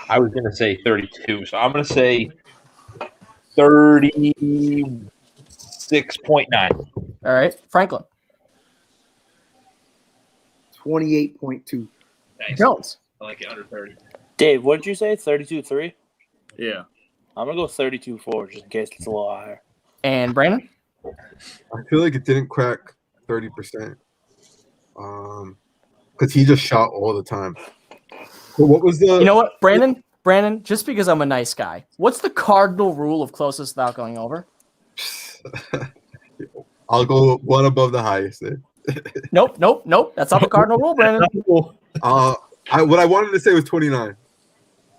E: I was going to say 32, so I'm going to say 36.9.
D: All right, Franklin.
F: 28.2.
E: Nice.
D: Jones.
E: I like it under 30.
B: Dave, what did you say? 32-3?
C: Yeah.
B: I'm going to go 32-4 just in case it's a little higher.
D: And Brandon?
A: I feel like it didn't crack 30%. Because he just shot all the time. So what was the?
D: You know what, Brandon, just because I'm a nice guy, what's the cardinal rule of closest without going over?
A: I'll go one above the highest then.
D: Nope. That's not the cardinal rule, Brandon.
A: What I wanted to say was 29.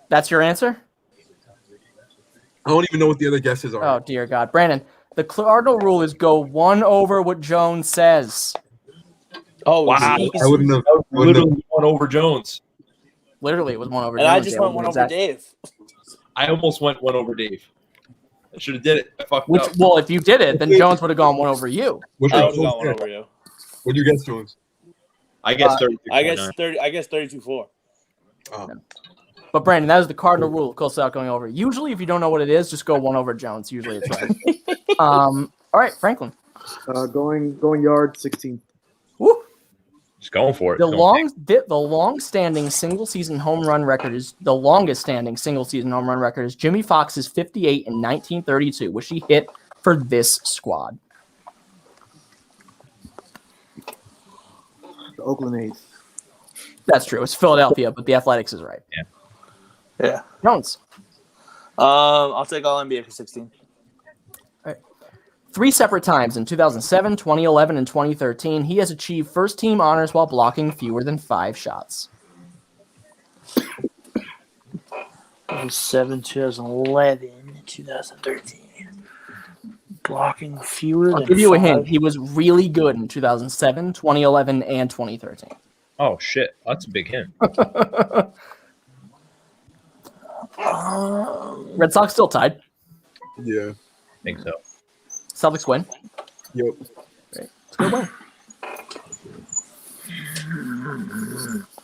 D: That's your answer?
A: I don't even know what the other guesses are.
D: Oh, dear God. Brandon, the cardinal rule is go 1 over what Jones says.
B: Oh,
E: Wow.
B: geez.
A: I wouldn't have.
E: Literally one over Jones.
D: Literally, it was 1 over
B: And
D: Jones.
B: I just went 1 over Dave.
E: I almost went 1 over Dave. I should have did it. I fucked up.
D: Well, if you did it, then Jones would have gone 1 over you.
A: What's
B: I
A: your
B: would have gone 1 over you.
A: What do you guess, Jones?
E: I guess 30.
B: I guess 32-4.
D: But Brandon, that is the cardinal rule of close without going over. Usually, if you don't know what it is, just go 1 over Jones. Usually, it's right. All right, Franklin.
F: Going yard 16.
D: Woo.
E: Just going for it.
D: The long-standing single-season home run record is the longest-standing single-season home run record is Jimmy Fox's 58 in 1932, which he hit for this squad.
F: The Oakland A's.
D: That's true. It's Philadelphia, but the Athletics is right.
B: Yeah.
D: Jones.
B: I'll take all NBA for 16.
D: 3 separate times in 2007, 2011, and 2013, he has achieved first-team honors while blocking fewer than 5 shots.
B: 2007, 2011, 2013. Blocking fewer than 5.
D: I'll give you a hint. He was really good in 2007, 2011, and 2013.
E: Oh, shit. That's a big hint.
D: Red Sox still tied.
A: Yeah.
E: I think so.
D: Celtics win.
A: Yep.
D: It's a good win.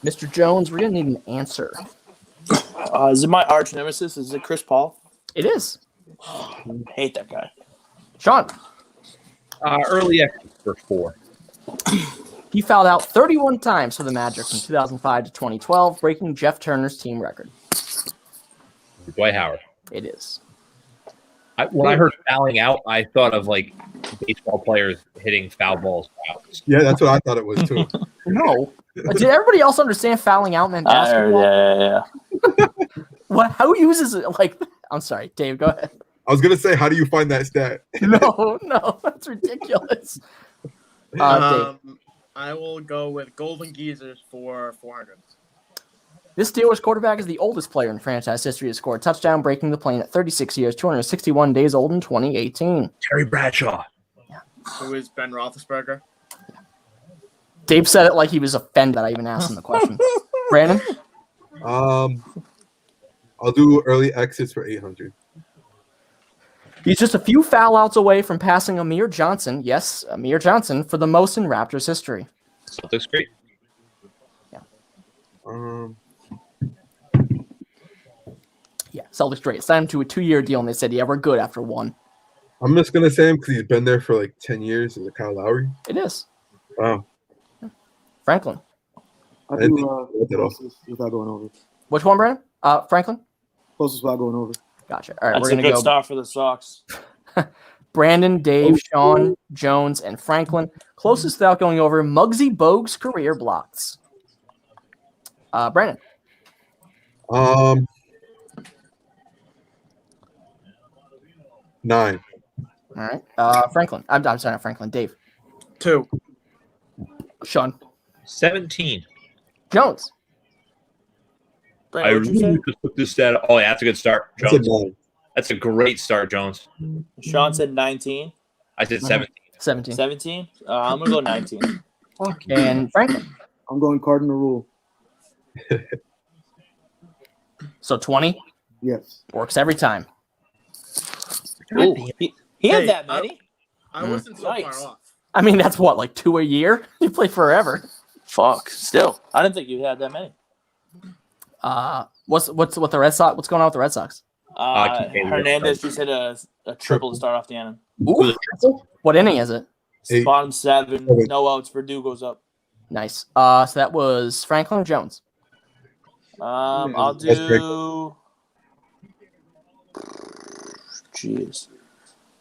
D: Mr. Jones, we're going to need an answer.
B: Is it my arch nemesis? Is it Chris Paul?
D: It is.
B: Hate that guy.
D: Sean.
E: Early exit for 4.
D: He fouled out 31 times for the Magic from 2005 to 2012, breaking Jeff Turner's team record.
E: Dwight Howard.
D: It is.
E: When I heard fouling out, I thought of like baseball players hitting foul balls out.
A: Yeah, that's what I thought it was too.
D: No. Did everybody else understand fouling out meant basketball?
B: Yeah.
D: What? How uses it? Like, I'm sorry, Dave. Go ahead.
A: I was gonna say, how do you find that stat?
D: No, that's ridiculous. Dave.
C: I will go with Golden Geezers for 400.
D: This Steelers quarterback is the oldest player in franchise history to score a touchdown, breaking the plane at 36 years, 261 days old in 2018.
E: Terry Bradshaw.
C: Who is Ben Roethlisberger?
D: Dave said it like he was offended that I even asked him the question. Brandon?
A: I'll do early exits for 800.
D: He's just a few foul outs away from passing Amir Johnson, yes, Amir Johnson, for the most in Raptors history.
E: Celtics great.
D: Yeah, Celtics great. Signed him to a 2-year deal, and they said, yeah, we're good after 1.
A: I'm just gonna say him because he's been there for like 10 years. Is it Kyle Lowry?
D: It is.
A: Wow.
D: Franklin.
F: I
A: didn't
F: do
A: think that
F: closest without going over.
D: Which one, Brandon? Franklin?
F: Closest without going over.
D: Gotcha. All right,
B: That's
D: we're
B: a
D: going to
B: good
D: go
B: start for the Sox.
D: Brandon, Dave, Sean, Jones, and Franklin. Closest without going over, Muggsy Bogues' career blocks. Brandon.
A: 9.
D: All right. Franklin. I'm sorry, not Franklin. Dave.
C: 2.
D: Sean.
E: 17.
D: Jones.
B: Brandon, what'd you say?
E: really just took this stat. Oh, yeah, that's a good start,
A: That's a
E: Jones.
A: 9.
E: That's a great start, Jones.
B: Sean said 19.
E: I said 17.
D: 17.
B: 17? I'm going to go 19.
D: And Franklin.
F: I'm going Cardinal Rule.
D: So 20
F: Yes.
D: works every time.
B: Ooh, he had
C: Hey,
B: that many?
C: I wasn't so
B: Yikes.
C: far off.
D: I mean, that's what, like 2 a year? You play forever.
B: Fuck. Still. I didn't think you had that many.
D: What's with the Red Sox? What's going on with the Red Sox?
B: Hernandez just hit a triple to start off the inning.
D: Ooh, what inning is it?
A: 8.
B: Bottom 7. No outs. Purdue goes up.
D: Nice. So that was Franklin or Jones?
B: I'll
A: That's great.
B: do. Jeez.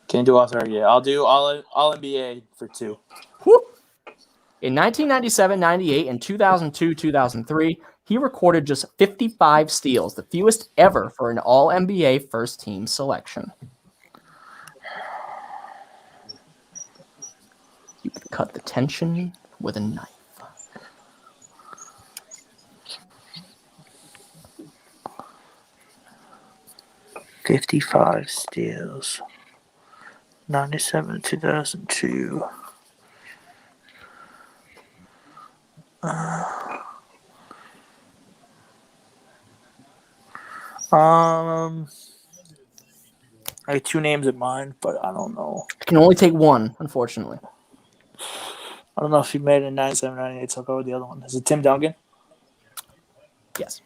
B: Can't do all 30 yet. I'll do all NBA for 2.
D: Whoop. In 1997, 98, and 2002, 2003, he recorded just 55 steals, the fewest ever for an All-NBA first-team selection. You can cut the tension with a knife.
B: $55 steals. 97, 2002. I have 2 names in mind, but I don't know.
D: I can only take one, unfortunately.
B: I don't know if he made it in 97, 98, so I'll go with the other one. Is it Tim Duncan?
D: Yes.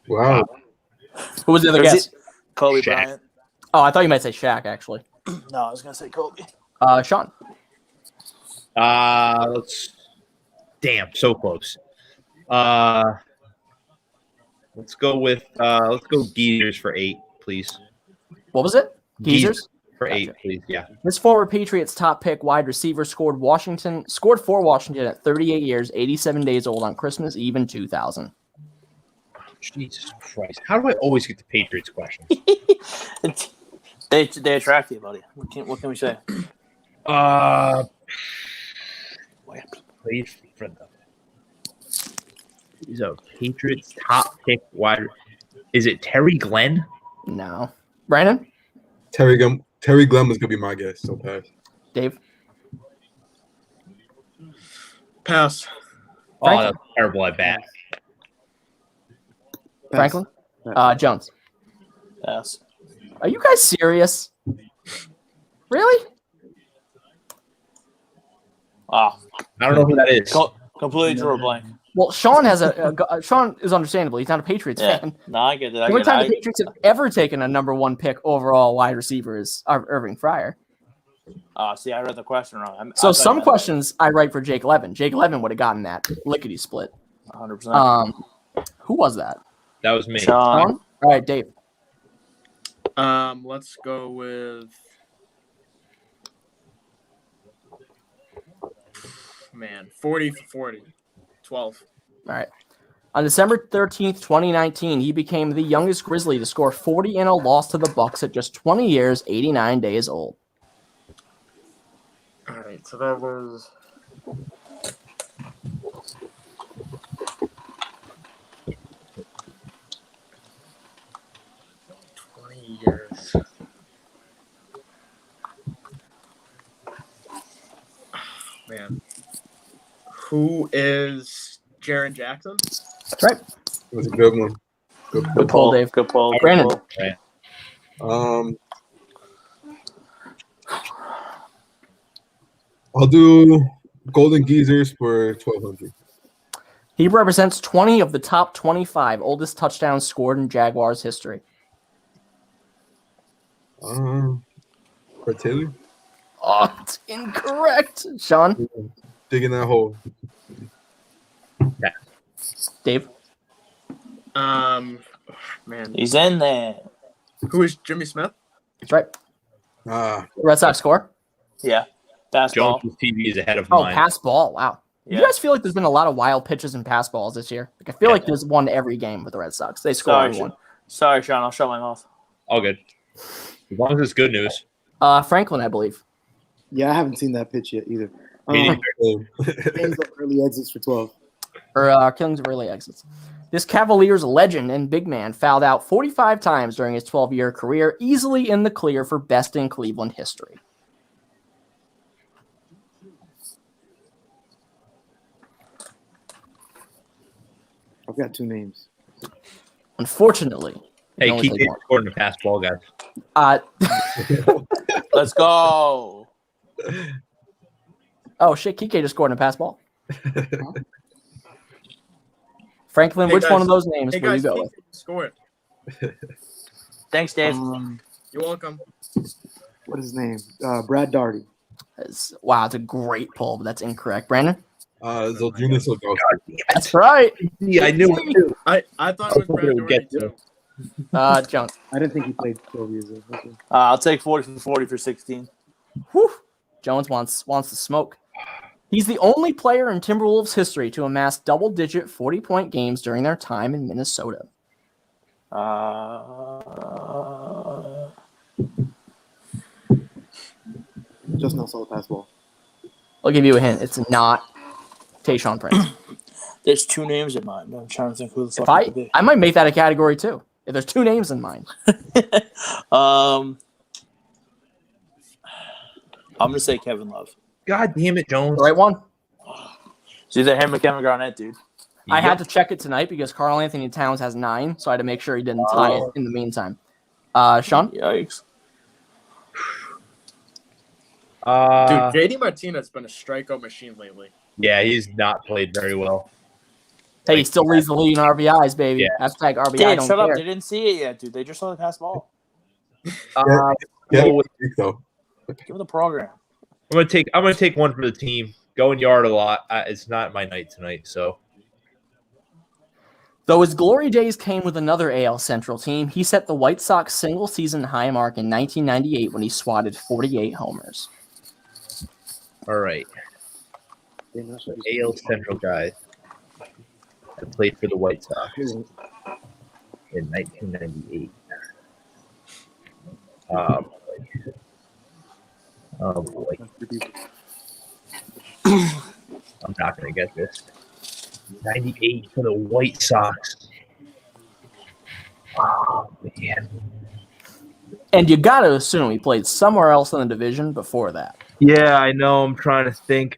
A: Wow.
D: Who was the other
B: Or is
D: guess?
B: it Kobe
E: Shaq.
B: Bryant?
D: Oh, I thought you might say Shaq, actually.
B: No, I was going to say Kobe.
D: Sean.
E: Damn, so close. Let's go Geezers for 8, please.
D: What was it? Geezers?
E: For
D: Gotcha.
E: 8, please. Yeah.
D: This former Patriots top pick wide receiver scored for Washington at 38 years, 87 days old on Christmas Eve in 2000.
E: Jesus Christ. How do I always get the Patriots question?
B: They attract you, buddy. What can we say?
E: Played for the. He's a Patriots top pick wide. Is it Terry Glenn?
D: No. Brandon?
A: Terry Glenn was gonna be my guess. So pass.
D: Dave?
C: Pass.
E: Oh, that's terrible at bat.
D: Franklin? Jones?
B: Pass.
D: Are you guys serious? Really?
B: Ah,
E: I don't know who that is.
B: completely drew a blank.
D: Well, Sean has Sean is understandable. He's not a Patriots
B: Yeah.
D: fan.
B: No, I get it.
D: The only time the Patriots have ever taken a number 1 pick overall wide receiver is Irving Fryer.
B: See, I read the question wrong. I
D: So
B: thought you
D: some
B: meant
D: questions I write for Jake Levin. Jake Levin would have gotten that lickety split.
B: 100%.
D: Who was that?
E: That was me.
B: Sean.
D: Sean? All right, Dave.
C: Let's go with man 40 for 40, 12.
D: All right. On December 13th, 2019, he became the youngest Grizzly to score 40 in a loss to the Bucks at just 20 years, 89 days old.
C: All right, so that was 20 years. Man, who is Jaren Jackson?
D: That's right.
A: It was a good one.
D: Good pull, Dave.
B: Good pull.
D: Brandon.
B: Good pull.
A: I'll do Golden Geezers for 1,200.
D: He represents 20 of the top 25 oldest touchdowns scored in Jaguars history.
A: For Taylor?
D: Oh, it's incorrect. Sean?
A: Digging that hole.
D: Dave?
C: Man,
B: He's in there.
C: who is Jimmy Smith?
D: That's right. Red Sox score?
B: Yeah. Fastball.
E: Jones' TV is ahead of
D: Oh,
E: mine.
D: pass ball. Wow.
B: Yeah.
D: You guys feel like there's been a lot of wild pitches and pass balls this year? Like I feel like there's one every game with the Red Sox. They score everyone.
B: Sorry, Sean. I'll shut my mouth.
E: All good. As long as it's good news.
D: Franklin, I believe.
F: Yeah, I haven't seen that pitch yet either.
E: Me neither.
F: Kings up early exits for 12.
D: Or Kings of early exits. This Cavaliers legend and big man fouled out 45 times during his 12-year career, easily in the clear for best in Cleveland history.
F: I've got 2 names.
D: Unfortunately.
E: Hey,
D: only
E: keep
D: take one.
E: scoring the pass ball, guys.
B: Let's go.
D: Oh, shit. Kike just scored in a pass ball. Franklin,
C: Hey,
D: which
C: guys.
D: one of those names
C: Hey
D: will you
C: guys,
D: go
C: Keith
D: with?
C: scored.
B: Thanks, Dave.
C: You're welcome.
F: What is his name? Brad Daugherty.
D: Wow, it's a great pull, but that's incorrect. Brandon?
A: Zoljunas Odowski.
D: That's right.
E: Yeah, I knew it too.
C: I thought it was Brad Doherty
E: Get to
C: too.
D: Jones.
F: I didn't think he played 12 years old. Okay.
B: I'll take 40 for 40 for 16.
D: Whew. Jones wants to smoke. He's the only player in Timberwolves history to amass double-digit 40-point games during their time in Minnesota.
F: Just now saw the pass ball.
D: I'll give you a hint. It's not Tayshaun Prince.
B: There's 2 names in mind. I'm trying to think who the fuck
D: If
B: it could be.
D: I might make that a category too. If there's 2 names in mind.
B: I'm gonna say Kevin Love.
E: God damn it, Jones.
D: The right one.
B: It's either him or Kevin Garnett, dude.
D: I had to check it tonight because Karl Anthony Towns has 9, so I had to make sure he didn't tie it in the meantime. Sean?
B: Yikes.
C: Dude, JD Martinez's been a strikeout machine lately.
E: Yeah, he's not played very well.
D: Hey, he still leads the league in RBIs, baby.
E: Yeah.
D: Hashtag RBI
B: Dave,
D: don't
B: shut up.
D: care.
B: They didn't see it yet, dude. They just saw the pass ball.
A: Yeah,
E: Well,
A: though.
B: Give them the program.
E: I'm gonna take one for the team. Going yard a lot. It's not my night tonight, so
D: Though his glory days came with another AL Central team, he set the White Sox single-season high mark in 1998 when he swatted 48 homers.
E: all right. AL Central guy that played for the White Sox in 1998. Oh boy. I'm not gonna get this. 98 for the White Sox. Oh man.
D: And you got to assume he played somewhere else in the division before that.
E: Yeah, I know. I'm trying to think.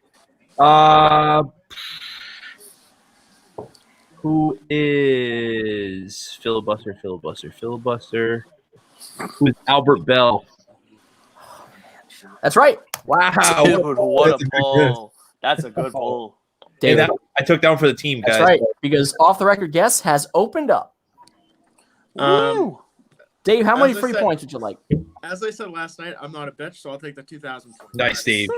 E: Who is filibuster? Who's Albert Bell?
D: That's right.
E: Wow.
B: Dude, what
A: That's
B: a
A: a good
B: pull. That's a good pull.
E: Hey,
D: David.
E: I took down for the team, guys.
D: That's right, because off the record guess has opened up.
B: Woo!
D: Dave, how
C: As
D: many
C: I
D: free
C: said-
D: points would you like?
C: As I said last night, I'm not a bitch, so I'll take the 2000 points.
E: Nice, Steve.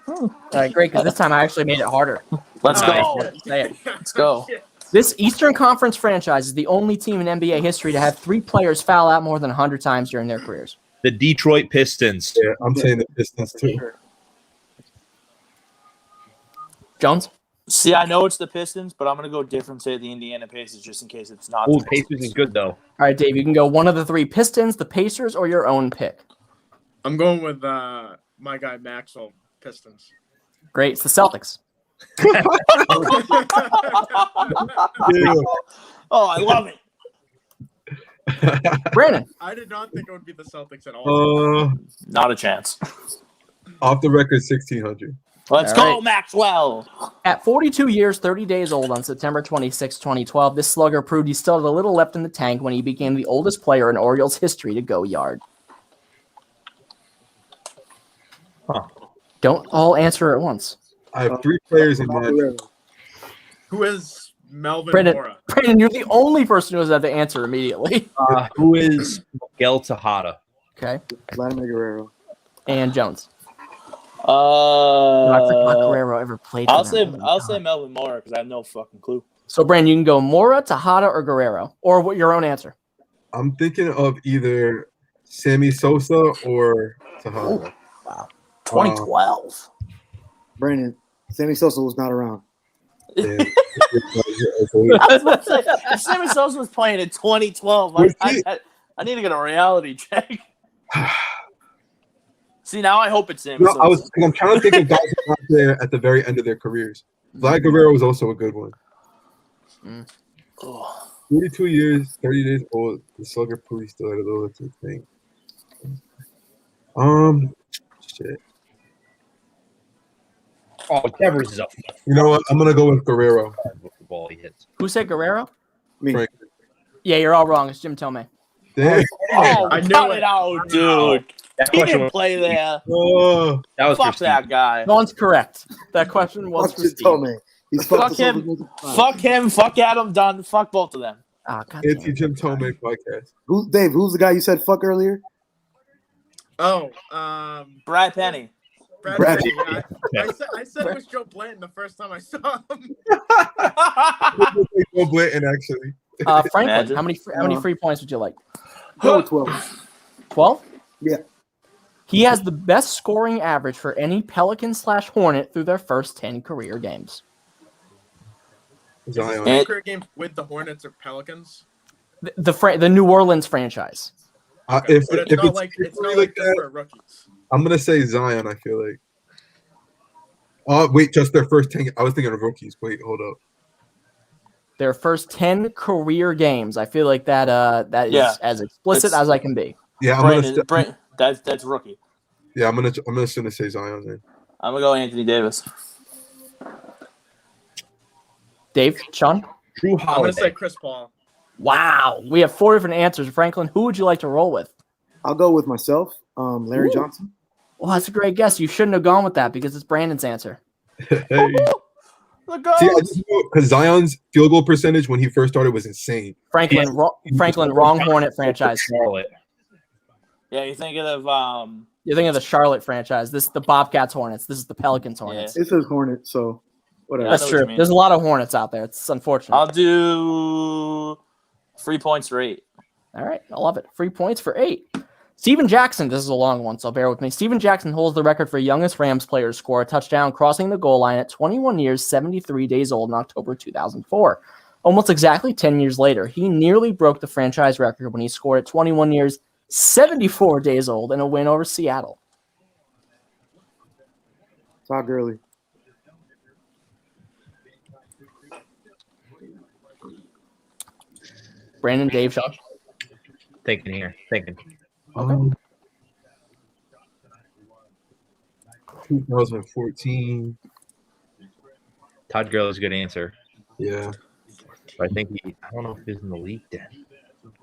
D: All right, great, because this time I actually made it harder.
B: Let's
C: Oh,
B: go.
C: shit.
D: Say it.
B: Let's go.
C: Shit.
D: This Eastern Conference franchise is the only team in NBA history to have 3 players foul out more than 100 times during their careers.
E: The Detroit Pistons.
A: Yeah, I'm saying the Pistons too.
F: Sure.
D: Jones?
B: See, I know it's the Pistons, but I'm gonna go different. Say the Indiana Pacers, just in case it's not.
E: Oh,
B: the
E: Pacers is good though.
D: All right, Dave, you can go one of the 3 Pistons, the Pacers, or your own pick.
C: I'm going with my guy Maxwell Pistons.
D: Great, it's the Celtics.
A: Yeah.
B: Oh, I love it.
D: Brandon?
C: I did not think it would be the Celtics at all.
B: Not a chance.
A: Off the record, 1600.
B: Let's
D: All
B: go,
D: right.
B: Maxwell.
D: At 42 years, 30 days old on September 26, 2012, this slugger proved he still had a little left in the tank when he became the oldest player in Orioles history to go yard.
E: Huh.
D: Don't all answer at once.
A: I have 3 players in mind.
F: Guerrero.
C: Who is Melvin
D: Brandon,
C: Mora?
D: Brandon, you're the only person who has had to answer immediately.
E: Who is Miguel Tejada?
D: Okay.
F: Vladimir Guerrero.
D: And Jones. I forgot
B: Uh,
D: Guerrero ever played. For
B: I'll
D: them.
B: say I'll say Melvin Mora because I have no fucking clue.
D: So, Brandon, you can go Mora, Tejada, or Guerrero, or what your own answer.
A: I'm thinking of either Sammy Sosa or Tejada.
B: 2012.
F: Brandon, Sammy Sosa was not around.
A: Yeah.
B: I was about to say, if Sammy Sosa was playing in 2012, I need to get a reality check. See, now I hope it's Sammy
A: No,
B: Sosa.
A: I'm trying to think of guys who got there at the very end of their careers. Vlad Guerrero was also a good one.
B: Oh.
A: 42 years, 30 days old. The slugger proved still had a little to think. Shit.
E: Oh, Devers is a
A: You know what? I'm gonna go with Guerrero.
E: ball he hits.
D: Who said Guerrero?
F: Me.
A: Frank.
D: Yeah, you're all wrong. It's Jim Tomei.
A: Damn.
B: Oh,
C: I knew
B: cut
C: it.
B: it out, dude.
E: That
B: He
E: question
B: didn't
E: was,
B: play there.
A: Oh,
E: that was
B: Fuck
E: for
B: that
E: Steve.
B: guy.
D: John's correct. That question was
F: Fuck
D: for
F: Jim
D: Steve.
F: Tomei. He's
B: Fuck
F: fucked us
B: him.
F: over multiple times.
B: Fuck him. Fuck Adam Dunn. Fuck both of them.
D: Oh, God damn
A: anti
D: it.
A: Jim Tomei podcast.
F: Dave, who's the guy you said fuck earlier?
C: Oh,
B: Brad Penny.
C: Brad
F: Brad.
C: Pitt, yeah. I said it was Joe Blanton the first time I saw him.
A: Joe Blanton, actually.
D: Franklin,
B: Imagine.
D: how many free points would you like?
F: Go with 12.
D: 12?
F: Yeah.
D: He has the best scoring average for any Pelican/Hornet through their first 10 career games.
A: Zion.
B: And-
C: Career games with the Hornets or Pelicans.
D: The New Orleans franchise.
C: Okay,
A: If
C: but it's
A: if
C: not
A: it's
C: like it's
A: strictly
C: not
A: like
C: like just
A: that,
C: for rookies.
A: I'm gonna say Zion. I feel like. Oh wait, just their first 10. I was thinking of rookies. Wait, hold up.
D: Their first 10 career games. I feel like that is
B: Yeah.
D: as explicit
B: It's-
D: as I can be.
A: Yeah,
B: Brandon, that's rookie.
A: Yeah, I'm just gonna say Zion then.
B: I'm gonna go Anthony Davis.
D: Dave, Sean?
E: Drew
C: I'm gonna
E: Holiday.
C: say Chris Paul.
D: Wow. We have 4 different answers. Franklin, who would you like to roll with?
F: I'll go with myself, Larry
D: Ooh.
F: Johnson.
D: Well, that's a great guess. You shouldn't have gone with that because it's Brandon's answer.
A: Hey.
B: The goat.
A: See, I just know because Zion's field goal percentage when he first started was insane.
D: Franklin, wrong Hornet franchise.
E: Charlotte.
B: Yeah, you thinking of
D: You're thinking of the Charlotte franchise. This is the Bobcats Hornets. This is the Pelicans Hornets.
F: It says Hornet, so whatever.
B: Yeah, I
D: That's
B: know what you
D: true.
B: mean.
D: There's a lot of Hornets out there. It's unfortunate.
B: I'll do 3 points for 8.
D: All right. I love it. 3 points for 8. Steven Jackson, this is a long one, so bear with me. Steven Jackson holds the record for youngest Rams player to score a touchdown crossing the goal line at 21 years, 73 days old in October 2004. Almost exactly 10 years later, he nearly broke the franchise record when he scored at 21 years, 74 days old in a win over Seattle.
F: Todd Gurley.
D: Brandon, Dave, Sean.
E: Thinking here. Thinking.
D: Okay.
A: 2014.
E: Todd Gurley is a good answer.
A: Yeah.
E: But I think I don't know if he's in the league then.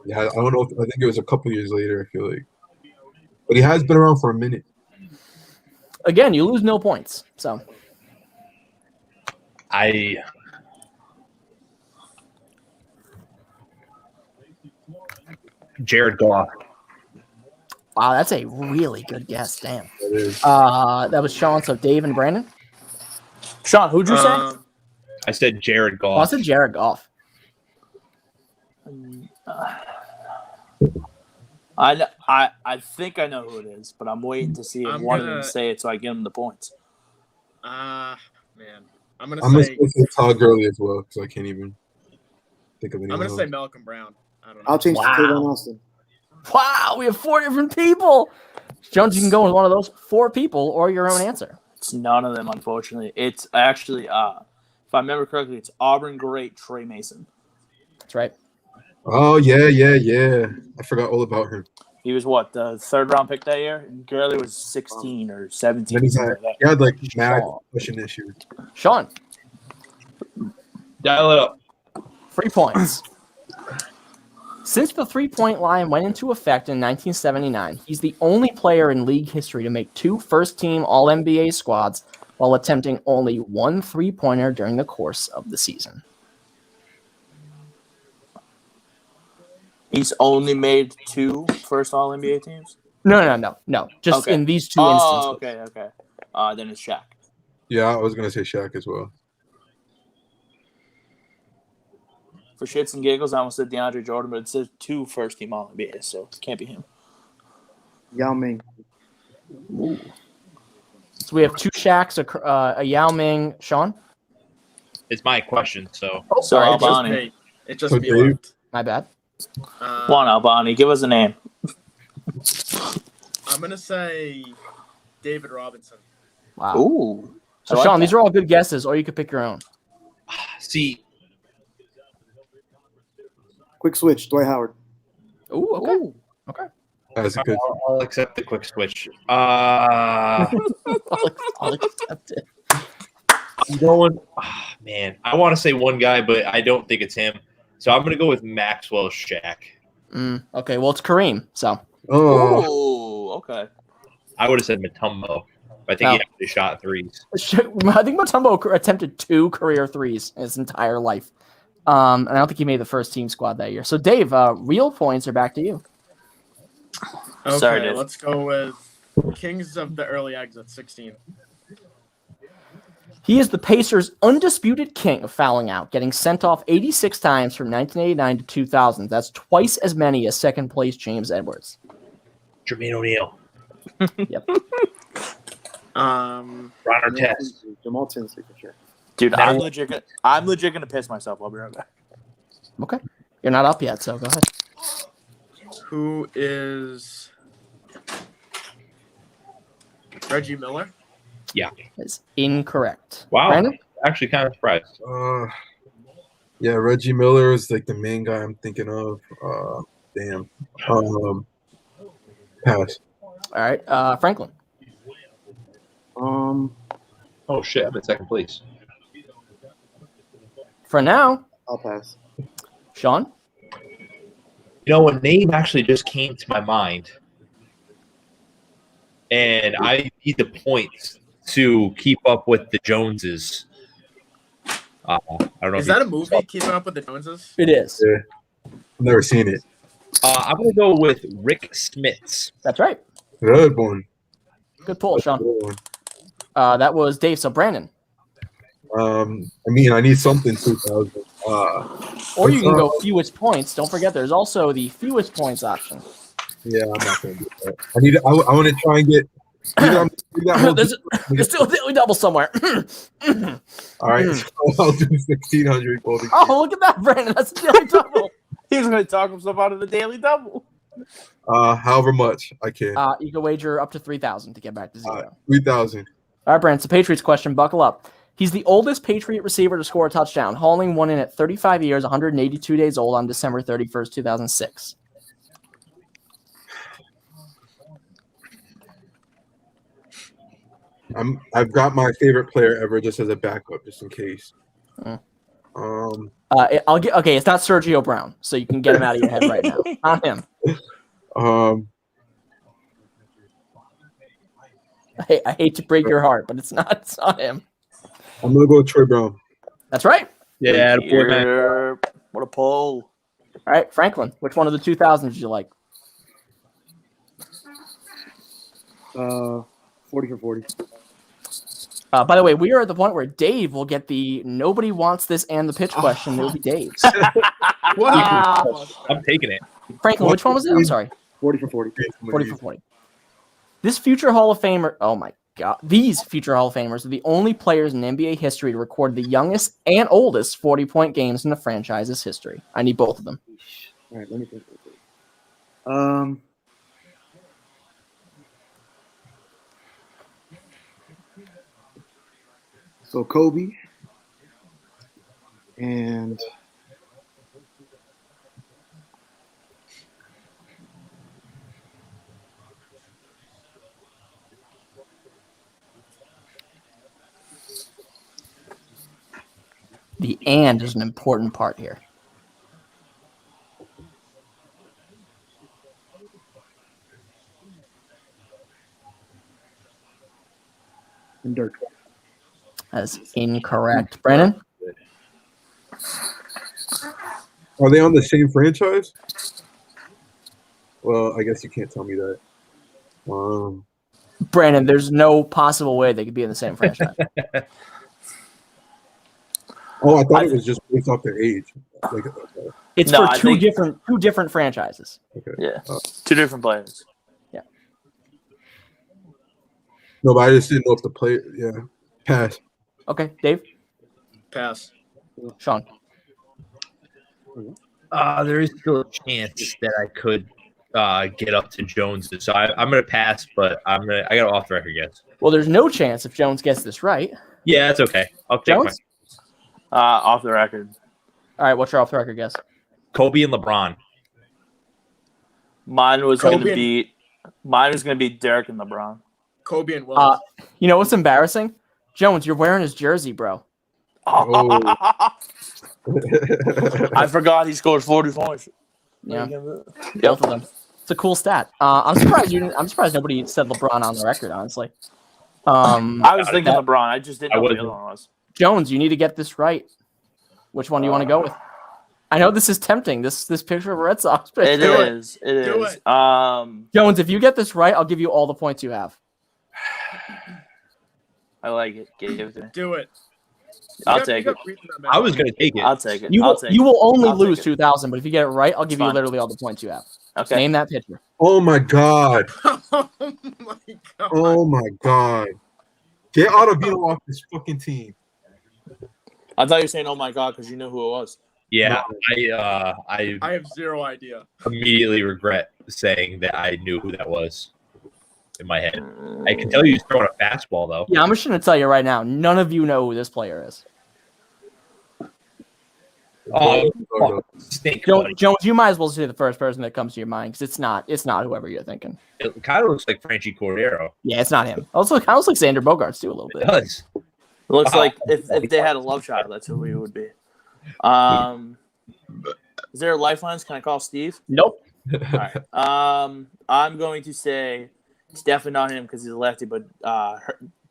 A: Yeah, I don't know. I think it was a couple years later, I feel like. But he has been around for a minute.
D: Again, you lose no points. So
E: Jared Goff.
D: Wow, that's a really good guess. Damn.
A: That is.
D: That was Sean. So Dave and Brandon.
B: Sean, who'd you say?
E: I said Jared
D: Oh, I
E: Goff.
D: said Jared Goff.
B: I think I know who it is, but I'm waiting to see if
C: I'm
B: one of them
C: gonna-
B: say it so I give them the points.
C: Man, I'm gonna
A: I'm gonna
C: say
A: say Todd Gurley as well because I can't even think of anyone.
C: I'm gonna say
A: else.
C: Malcolm Brown. I don't know.
F: I'll change
D: Wow.
F: to Tavon Austin.
D: Wow, we have 4 different people. Jones, you can go with one of those 4 people or your own answer.
B: It's none of them, unfortunately. It's actually, if I remember correctly, it's Auburn great Trey Mason.
D: That's right.
A: Oh yeah. I forgot all about him.
B: He was what, the 3rd round pick that year? And Gurley was 16 or 17.
A: Then he
B: something
A: had,
B: like
A: he had like mad
D: Oh.
A: pushing issues.
D: Sean,
E: Dial it up.
D: 3 points. Since the 3-point line went into effect in 1979, he's the only player in league history to make 2 first-team All-NBA squads while attempting only 1 3-pointer during the course of the season.
B: He's only made 2 first All NBA teams?
D: No. Just
B: Okay.
D: in these 2
B: Oh,
D: instances.
B: okay. Then it's Shaq.
A: Yeah, I was gonna say Shaq as well.
B: For shits and giggles, I almost said DeAndre Jordan, but it says 2 first team All NBA, so it can't be him.
F: Yao Ming.
D: So we have 2 Shaqs, a Yao Ming, Sean.
E: It's my question, so
D: Oh,
B: So
D: sorry,
B: Albani.
C: It just
A: So
C: be
A: Dave?
C: left.
D: my bad.
B: Come on, Albani, give us a name.
C: I'm gonna say David Robinson.
D: Wow.
B: Ooh.
D: So
B: I like
D: Sean,
B: that.
D: these are all good guesses, or you could pick your own.
E: see,
F: Quick switch. Dwight Howard.
D: Ooh, okay. Okay.
A: That's a good.
E: I'll accept the quick switch.
D: I'll accept it.
E: I'm going. Man, I want to say one guy, but I don't think it's him. So I'm going to go with Maxwell Shaq.
D: Okay, well, it's Kareem, so.
A: Oh,
B: Ooh, okay.
E: I would have said Matumbo, but I think he actually shot 3s.
D: I think Mutombo attempted 2 career 3s in his entire life. And I don't think he made the first team squad that year. So, Dave, real points are back to you.
C: Okay,
B: Sorry, Dave.
C: let's go with Kings of the Early Exit 16.
D: He is the Pacers' undisputed king of fouling out, getting sent off 86 times from 1989 to 2000. That's twice as many as second-place James Edwards.
E: Jermaine O'Neal.
D: Yep.
E: Ron Artest.
F: Jamal Tinsley for sure.
B: Dude, I'm legit gonna piss myself. I'll be right back.
D: Okay. You're not up yet, so go ahead.
C: Who is Reggie Miller?
D: It's incorrect.
E: Wow.
D: Brandon?
E: Actually, kind of surprised.
A: yeah. Reggie Miller is like the main guy I'm thinking of. Damn. Pass.
D: All right. Franklin.
E: Oh, shit. I'm in second place.
D: For now,
F: I'll pass.
D: Sean.
E: You know, a name actually just came to my mind. And I need the points to keep up with the Joneses. I don't know.
C: Is that a movie, Keeping Up with the Joneses?
D: It is.
A: Yeah. I've never seen it.
E: I'm going to go with Rick Smits.
D: That's right.
A: Good one.
D: Good pull, Sean.
A: Good one.
D: That was Dave. So, Brandon.
A: I mean, I need something 2000.
D: Or you can go fewest points. Don't forget, there's also the fewest points option.
A: Yeah, I'm not gonna do that. I want to try and get.
D: There's still a daily double somewhere.
A: All right, so I'll do 1600.
D: Oh, look at that, Brandon. That's a daily double.
B: He's gonna talk himself out of the daily double.
A: However much I can.
D: You can wager up to 3,000 to get back to 0.
A: 3,000.
D: All right, Brandon. It's a Patriots question. Buckle up. He's the oldest Patriot receiver to score a touchdown, hauling one in at 35 years, 182 days old on December 31st, 2006.
A: I've got my favorite player ever just as a backup, just in case.
D: Okay, it's not Sergio Brown, so you can get him out of your head right now. Not him. I hate to break your heart, but it's not him.
A: I'm gonna go with Troy Brown.
D: That's right.
E: Yeah, boy, man.
B: What a poll.
D: All right, Franklin, which one of the 2000s did you like?
F: 40 for 40.
D: By the way, we are at the point where Dave will get the nobody wants this and the pitch question. It will be Dave's.
C: Wow.
E: I'm taking it.
D: Franklin, which one was it? I'm sorry.
F: 40 for 40.
D: 40 for 40. This future Hall of Famer, oh my God. These future Hall of Famers are the only players in NBA history to record the youngest and oldest 40-point games in the franchise's history. I need both of them.
F: All right, let me think. So Kobe and
D: The and is an important part here.
F: Dirk.
D: That's incorrect. Brandon?
A: Are they on the same franchise? Well, I guess you can't tell me that.
D: Brandon, there's no possible way they could be in the same franchise.
A: Oh, I thought it was just based off their age. Like,
D: It's
B: No,
D: for
B: I
D: two
B: think-
D: different franchises.
A: okay.
B: Yeah. 2 different players.
A: No, but I just didn't know if the player. Yeah, pass.
D: Okay, Dave?
C: Pass.
D: Sean?
E: There is still a chance that I could get up to Jones. So I'm gonna pass, but I got an off the record guess.
D: Well, there's no chance if Jones gets this right.
E: Yeah, that's okay. I'll take
D: Jones?
B: Off the record.
D: All right, what's your off the record guess?
E: Kobe and LeBron.
B: Mine was going
C: Kobe
B: to be Derek and LeBron.
C: Kobe and Willis.
D: You know what's embarrassing? Jones, you're wearing his jersey, bro.
A: Oh.
B: I forgot he scored 40 points.
D: Yeah,
B: Yep.
D: both of them. It's a cool stat. I'm surprised I'm surprised nobody said LeBron on the record, honestly.
B: I was thinking LeBron. I just didn't know what the other one was.
D: Jones, you need to get this right. Which one do you want to go with? I know this is tempting. This picture of a Red Sox picture.
B: It is. It
C: Do
B: is.
C: it.
D: Jones, if you get this right, I'll give you all the points you have.
B: I like it. Give it to me.
C: Do it.
B: I'll take it.
E: I was gonna take it.
B: I'll take it.
D: You
B: I'll
D: will,
B: take
D: you
B: it.
D: will only
B: I'll take
D: lose
B: it.
D: 2,000, but if you get it right, I'll give you
B: Fine.
D: literally all the points you have.
B: Okay.
D: Name that pitcher.
A: Oh my god!
C: Oh my god.
A: Oh my god! Get Ottavino off this fucking team.
B: I thought you were saying, "Oh my god," because you knew who it was.
E: Yeah, I
C: I have zero idea.
E: immediately regret saying that I knew who that was in my head. I can tell you he's throwing a fastball though.
D: Yeah, I'm just going to tell you right now, none of you know who this player is.
E: Oh, fuck, stink, buddy.
D: Jones, you might as well say the first person that comes to your mind because it's not whoever you're thinking.
E: It kind of looks like Franchi Cordero.
D: Yeah, it's not him. Also, kind of looks like Xander Bogaerts too a little
E: It
D: bit.
E: does.
B: It looks
E: Wow.
B: like if they had a love child, that's who we would be. Is there lifelines? Can I call Steve?
D: Nope.
B: All right. I'm going to say it's definitely not him because he's a lefty, but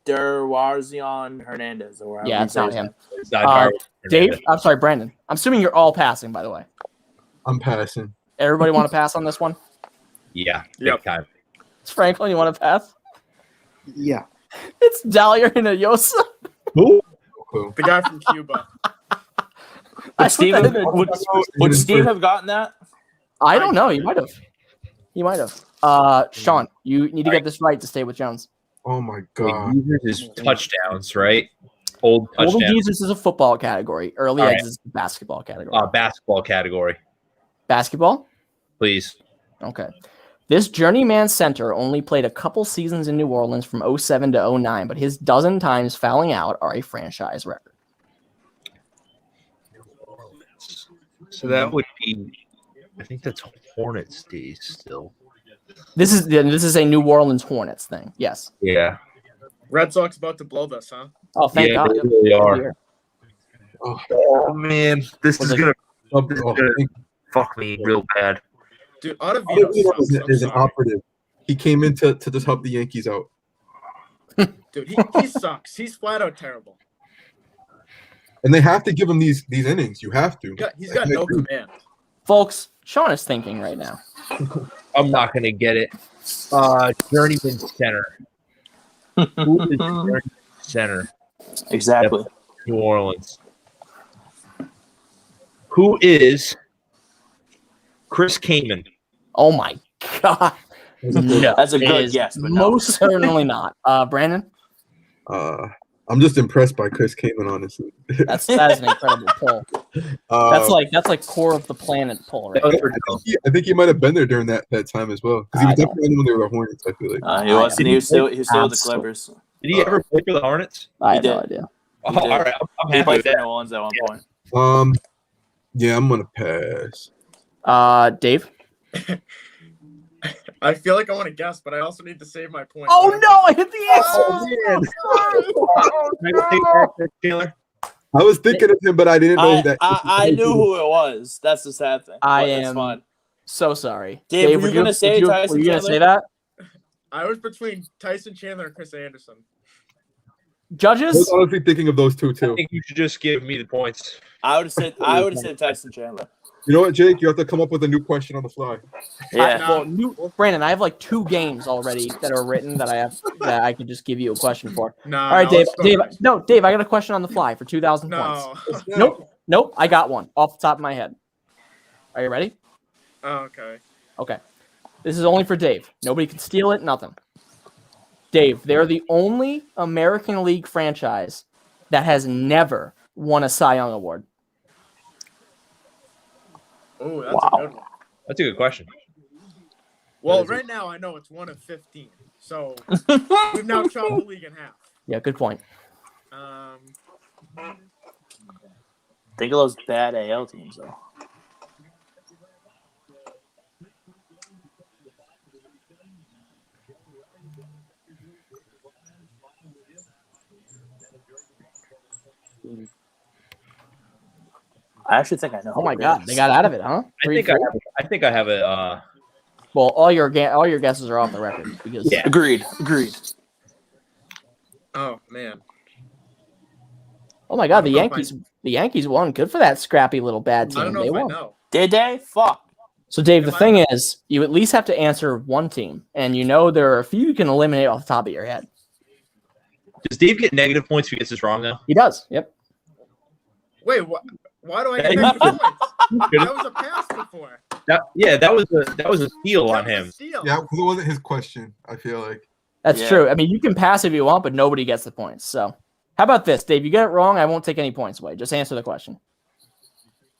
B: Derwarzion Hernandez or
D: Yeah, it's not him.
E: It's not Carlos
D: Dave,
E: Hernandez.
D: I'm sorry, Brandon. I'm assuming you're all passing, by the way.
A: I'm passing.
D: Everybody want to pass on this one?
E: Yeah,
C: Yep.
E: big time.
D: It's Franklin. You want to pass?
F: Yeah.
D: It's Dalier Hinojosa.
E: Who?
A: Cool.
C: The guy from Cuba.
D: I
B: Would Steve,
D: put that in
B: would,
D: the-
B: would Steve have gotten that?
D: I don't know. He might have. He might have. Sean, you need to get this right to stay with Jones.
A: Oh my
E: Wait,
A: god!
E: users is touchdowns, right? Old
D: Golden
E: touchdowns.
D: Jesus is a football category. Early
E: All right.
D: eggs is a basketball category.
E: Basketball category,
D: Basketball?
E: please.
D: Okay. This journeyman center only played a couple seasons in New Orleans from 07 to 09, but his dozen times fouling out are a franchise record.
E: So that would be, I think that's Hornets days still.
D: This is a New Orleans Hornets thing. Yes.
E: Yeah.
C: Red Sox about to blow this, huh?
D: Oh, thank
E: Yeah,
D: God.
E: they really are.
D: Here.
E: Oh man, this
D: Was
E: is
D: it-
E: gonna
A: Oh,
E: fuck me real bad.
C: Dude, Ottavino
A: Ottavino
C: sucks. I'm
A: is an
C: sorry.
A: operative. He came in to just help the Yankees out.
C: Dude, he sucks. He's flat out terrible.
A: And they have to give him these innings. You have to.
C: He's got no command.
D: Folks, Sean is thinking right now.
E: I'm not gonna get it. Journeyman center. Who is Journeyman center?
B: Exactly.
E: New Orleans. Who is Chris Kaman?
D: Oh my god. No,
B: That's a
D: it
B: good
D: is
B: guess, but no.
D: most certainly not. Brandon,
A: I'm just impressed by Chris Kaman, honestly.
D: that is an incredible pull. That's like core of the planet pull, right?
A: I think he might have been there during that time as well, because he was definitely when they were the Hornets. I feel like
B: He was. He was still with the Clippers.
E: Did he ever play for the Hornets?
D: I have no idea.
E: Oh, all right. I'm
B: He
E: happy
B: played
E: with
B: for
E: that.
B: New Orleans at one point.
A: Yeah, I'm gonna pass.
D: Dave.
C: I feel like I want to guess, but I also need to save my point.
D: Oh no! I hit the answer.
E: Taylor.
A: I was thinking of him, but I didn't know that.
B: I knew who it was. That's the sad thing.
D: I
B: But it's
D: am
B: fine.
D: so sorry.
B: Dave, were you gonna say Tyson
D: Were you gonna
B: Chandler?
D: say that?
C: I was between Tyson Chandler and Chris Anderson.
A: I was
D: Judges?
A: honestly thinking of those two
E: I
A: too.
E: think you should just give me the points.
B: I would have said Tyson Chandler.
A: You know what, Jake? You have to come up with a new question on the fly.
B: Yeah.
D: Brandon, I have like 2 games already that are written that I can just give you a question for.
C: No.
D: All right, Dave. Dave, I got a question on the fly for 2,000
C: No.
D: points. Nope. I got one off the top of my head. Are you ready?
C: Oh, okay.
D: Okay. This is only for Dave. Nobody can steal it. Nothing. Dave, they're the only American League franchise that has never won a Cy Young Award.
C: Oh, that's
B: Wow.
C: a good one.
E: That's a good question.
C: Well, right now I know it's 1 of 15, so we've now chopped the league in half.
D: Yeah, good point.
B: Think of those bad AL teams though. I actually think I know.
D: Oh my God, they got out of it, huh?
E: I think I have it.
D: Well, all your guesses are off the record because
E: Yeah.
B: Agreed.
C: Oh man.
D: Oh my God, the Yankees won. Good for that scrappy little bad team.
C: I don't know
D: They
C: if
D: won.
C: I know.
B: Did they? Fuck.
D: So Dave, the thing is, you at least have to answer one team, and you know there are a few you can eliminate off the top of your head.
E: Does Dave get negative points if he gets this wrong though?
D: He does. Yep.
C: Wait, why do I get extra points? That was a pass before.
E: That was a steal on
C: That was a
E: him.
C: steal.
A: Yeah, because it wasn't his question. I feel like.
D: That's
B: Yeah.
D: true. I mean, you can pass if you want, but nobody gets the points. So, how about this, Dave? You get it wrong, I won't take any points away. Just answer the question.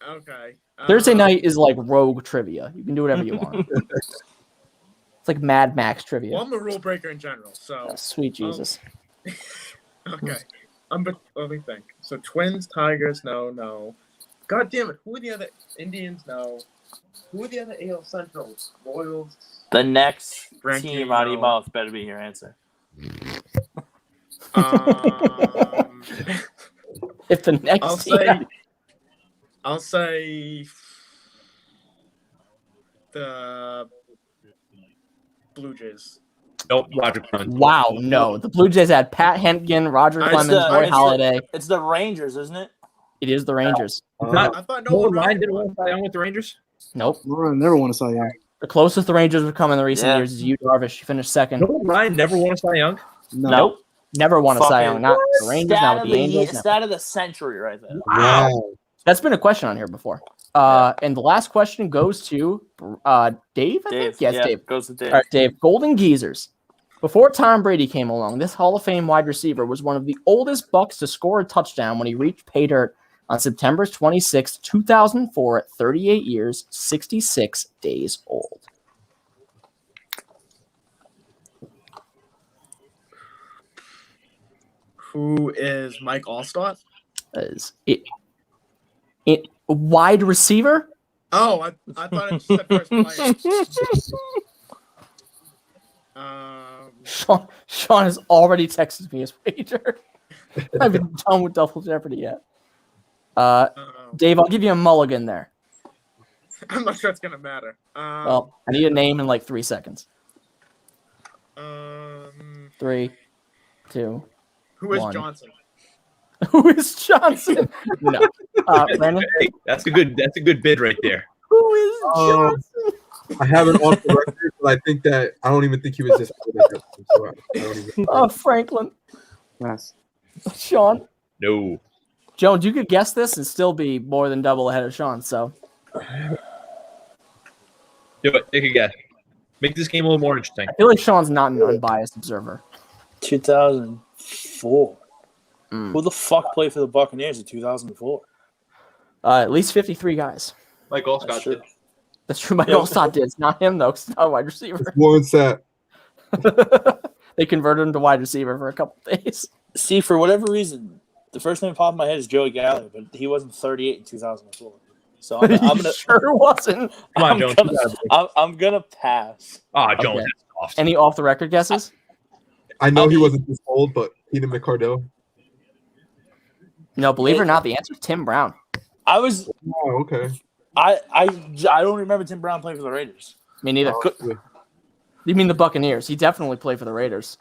C: Okay.
D: Thursday night is like rogue trivia. You can do whatever you want. It's like Mad Max trivia.
C: Well, I'm a rule breaker in general, so
D: Oh, sweet Jesus.
C: okay. Let me think. So Twins, Tigers, no. God damn it! Who are the other Indians? No. Who are the other AL Centrals? Royals.
B: The next
C: Frankie,
B: team out of your
C: no.
B: mouth better be your answer.
D: If the next team,
C: I'll say the Blue Jays.
E: Nope, Roger Clemens.
D: wow, no. The Blue Jays had Pat Hentgen, Roger
C: It's
D: Clemens,
B: the-
D: Roy
B: it's the-
D: Halladay.
B: It's the Rangers, isn't it?
D: It is the Rangers.
C: I thought
E: Nolan
C: Nolan
E: Ryan
C: Ryan
E: didn't
C: won.
E: win Cy Young with the Rangers.
D: Nope.
F: I never won a Cy Young.
D: The closest the Rangers have come in the recent
B: Yeah.
D: years is Yu Darvish. He finished second.
E: Nolan Ryan never won a Cy Young.
F: No.
D: Nope. Never won a Cy
B: Fucking
D: Young. Not with the Rangers,
B: Stat
D: not
B: of
D: with the
B: the
D: Angels. no.
B: stat of the century, right there.
A: Wow.
D: That's been a question on here before. And the last question goes to Dave, I think?
B: Dave.
D: Yes,
B: yeah,
D: Dave.
B: Goes to Dave.
D: All right, Dave. Golden Geezers. Before Tom Brady came along, this Hall of Fame wide receiver was one of the oldest Bucks to score a touchdown when he reached pay dirt on September 26, 2004 at 38 years, 66 days old.
C: Who is Mike Allstott?
D: Is it wide receiver?
C: Oh, I thought it said first player.
D: Sean has already texted me his wager. I haven't done with Double Jeopardy yet. Dave, I'll give you a mulligan there.
C: I'm not sure it's gonna matter.
D: Well, I need a name in like 3 seconds. 3, 2.
C: Who is
D: one.
C: Johnson?
D: Who is Johnson? No. Brandon?
E: Hey, that's a good bid right there.
D: Who is Johnson?
A: I have it off the record, but I think that I don't even think he was this good at that time, so I don't even.
D: Franklin.
F: Pass.
D: Sean.
E: No.
D: Jones, you could guess this and still be more than double ahead of Sean. So
E: Do it. Take a guess. Make this game a little more interesting.
D: I feel like Sean's not an unbiased observer.
B: 2004. Who the fuck played for the Buccaneers in 2004?
D: At least 53 guys.
E: Like all Scott did.
D: That's true. Mike Allstott did. It's not him, though. It's not a wide receiver.
A: Warren Sapp.
D: They converted him to wide receiver for a couple days.
B: See, for whatever reason, the first name that popped in my head is Joey Gallagher, but he wasn't 38 in 2004. So I'm gonna
D: sure wasn't.
E: Come on, Jones.
B: I'm gonna pass.
E: Jones.
D: Okay.
E: That's off.
D: Any off the record guesses?
A: I know he wasn't this old, but Keenan McCardell.
D: No, believe it or not, the answer is Tim Brown.
B: I was.
A: Oh, okay.
B: I don't remember Tim Brown playing for the Raiders.
D: Me neither. You mean the Buccaneers? He definitely played for the Raiders.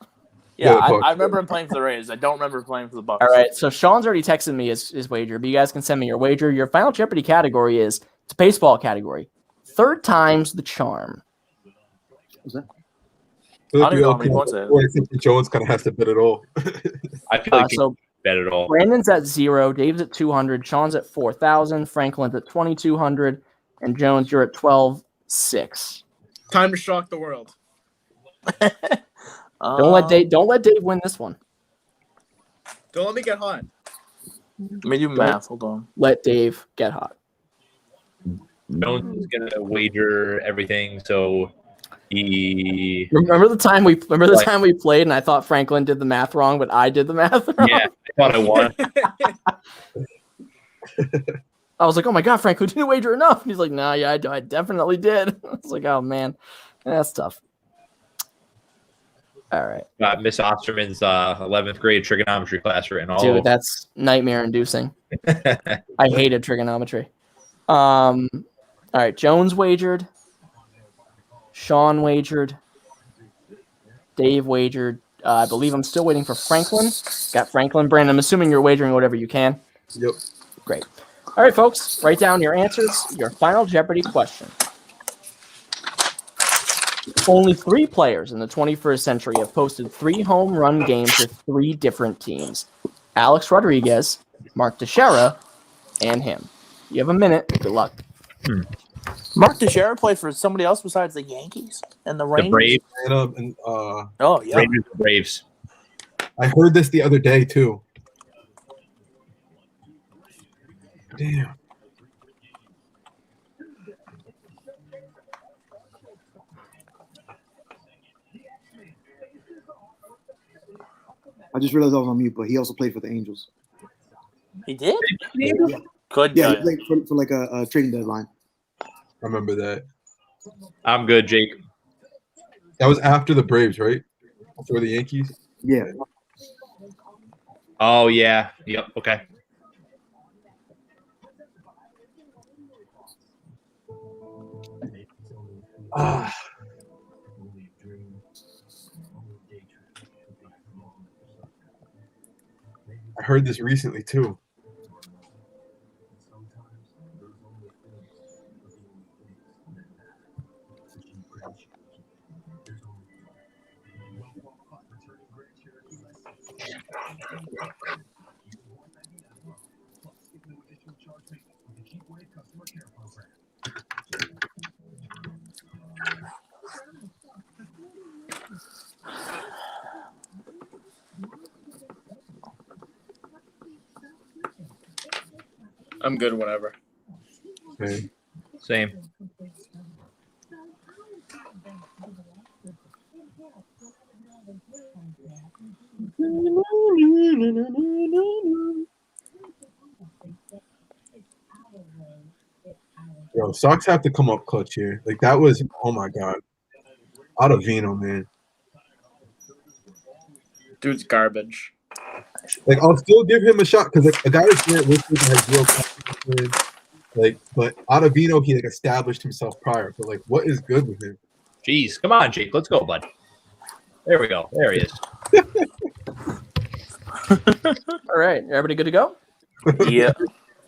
B: Yeah, I remember him playing for the Raiders. I don't remember playing for the Bucs.
D: All right, so Sean's already texted me his wager, but you guys can send me your wager. Your Final Jeopardy category is it's a baseball category. Third time's the charm.
F: What's that?
A: I feel like
B: I don't know how many points I have.
A: I think Jones kind of has to bid it all.
E: I feel like
D: So
E: bet it all.
D: Brandon's at 0, Dave's at 200, Sean's at 4,000, Franklin's at 2,200, and Jones, you're at 12,600.
C: Time to shock the world.
D: Don't let Dave win this one.
C: Don't let me get hot.
B: Let me do math. Hold on.
D: Let Dave get hot.
E: Jones is gonna wager everything, so he.
D: Remember the time we played and I thought Franklin did the math wrong, but I did the math wrong?
E: Yeah, I thought I won.
D: I was like, oh my God, Franklin, didn't wager enough. And he's like, nah, yeah, I definitely did. I was like, oh man, that's tough. All right.
E: Miss Osterman's 11th grade trigonometry class written all
D: Dude,
E: over.
D: that's nightmare inducing. I hated trigonometry. All right. Jones wagered. Sean wagered. Dave wagered. I believe I'm still waiting for Franklin. Got Franklin. Brandon, I'm assuming you're wagering whatever you can.
A: Yep.
D: Great. All right, folks. Write down your answers. Your Final Jeopardy question. Only 3 players in the 21st century have posted 3 home run games with 3 different teams. Alex Rodriguez, Mark Teixeira, and him. You have a minute. Good luck.
B: Mark Teixeira played for somebody else besides the Yankees and the Rangers.
E: The Braves.
A: And,
B: Oh yeah.
E: Rangers and Braves.
A: I heard this the other day too. Damn.
F: I just realized I was on mute, but he also played for the Angels.
B: He did.
F: Yeah,
B: Good.
F: yeah, he
B: guy.
F: played for like a trading deadline.
A: I remember that.
E: I'm good, Jake.
A: That was after the Braves, right? Before the Yankees.
F: Yeah.
E: Oh yeah. Yep. Okay.
A: Ah. I heard this recently too.
C: I'm good whenever.
A: Okay.
E: Same.
A: Yo, Sox have to come up clutch here. Like that was, oh my god, Ottavino, man.
C: Dude's garbage.
A: Like I'll still give him a shot because like a guy that's Grant Wilson has real confidence. Like, but Ottavino, he like established himself prior. But like, what is good with him?
E: Jeez, come on, Jake. Let's go, bud. There we go. There he is.
D: All right, everybody good to go?
B: Yeah.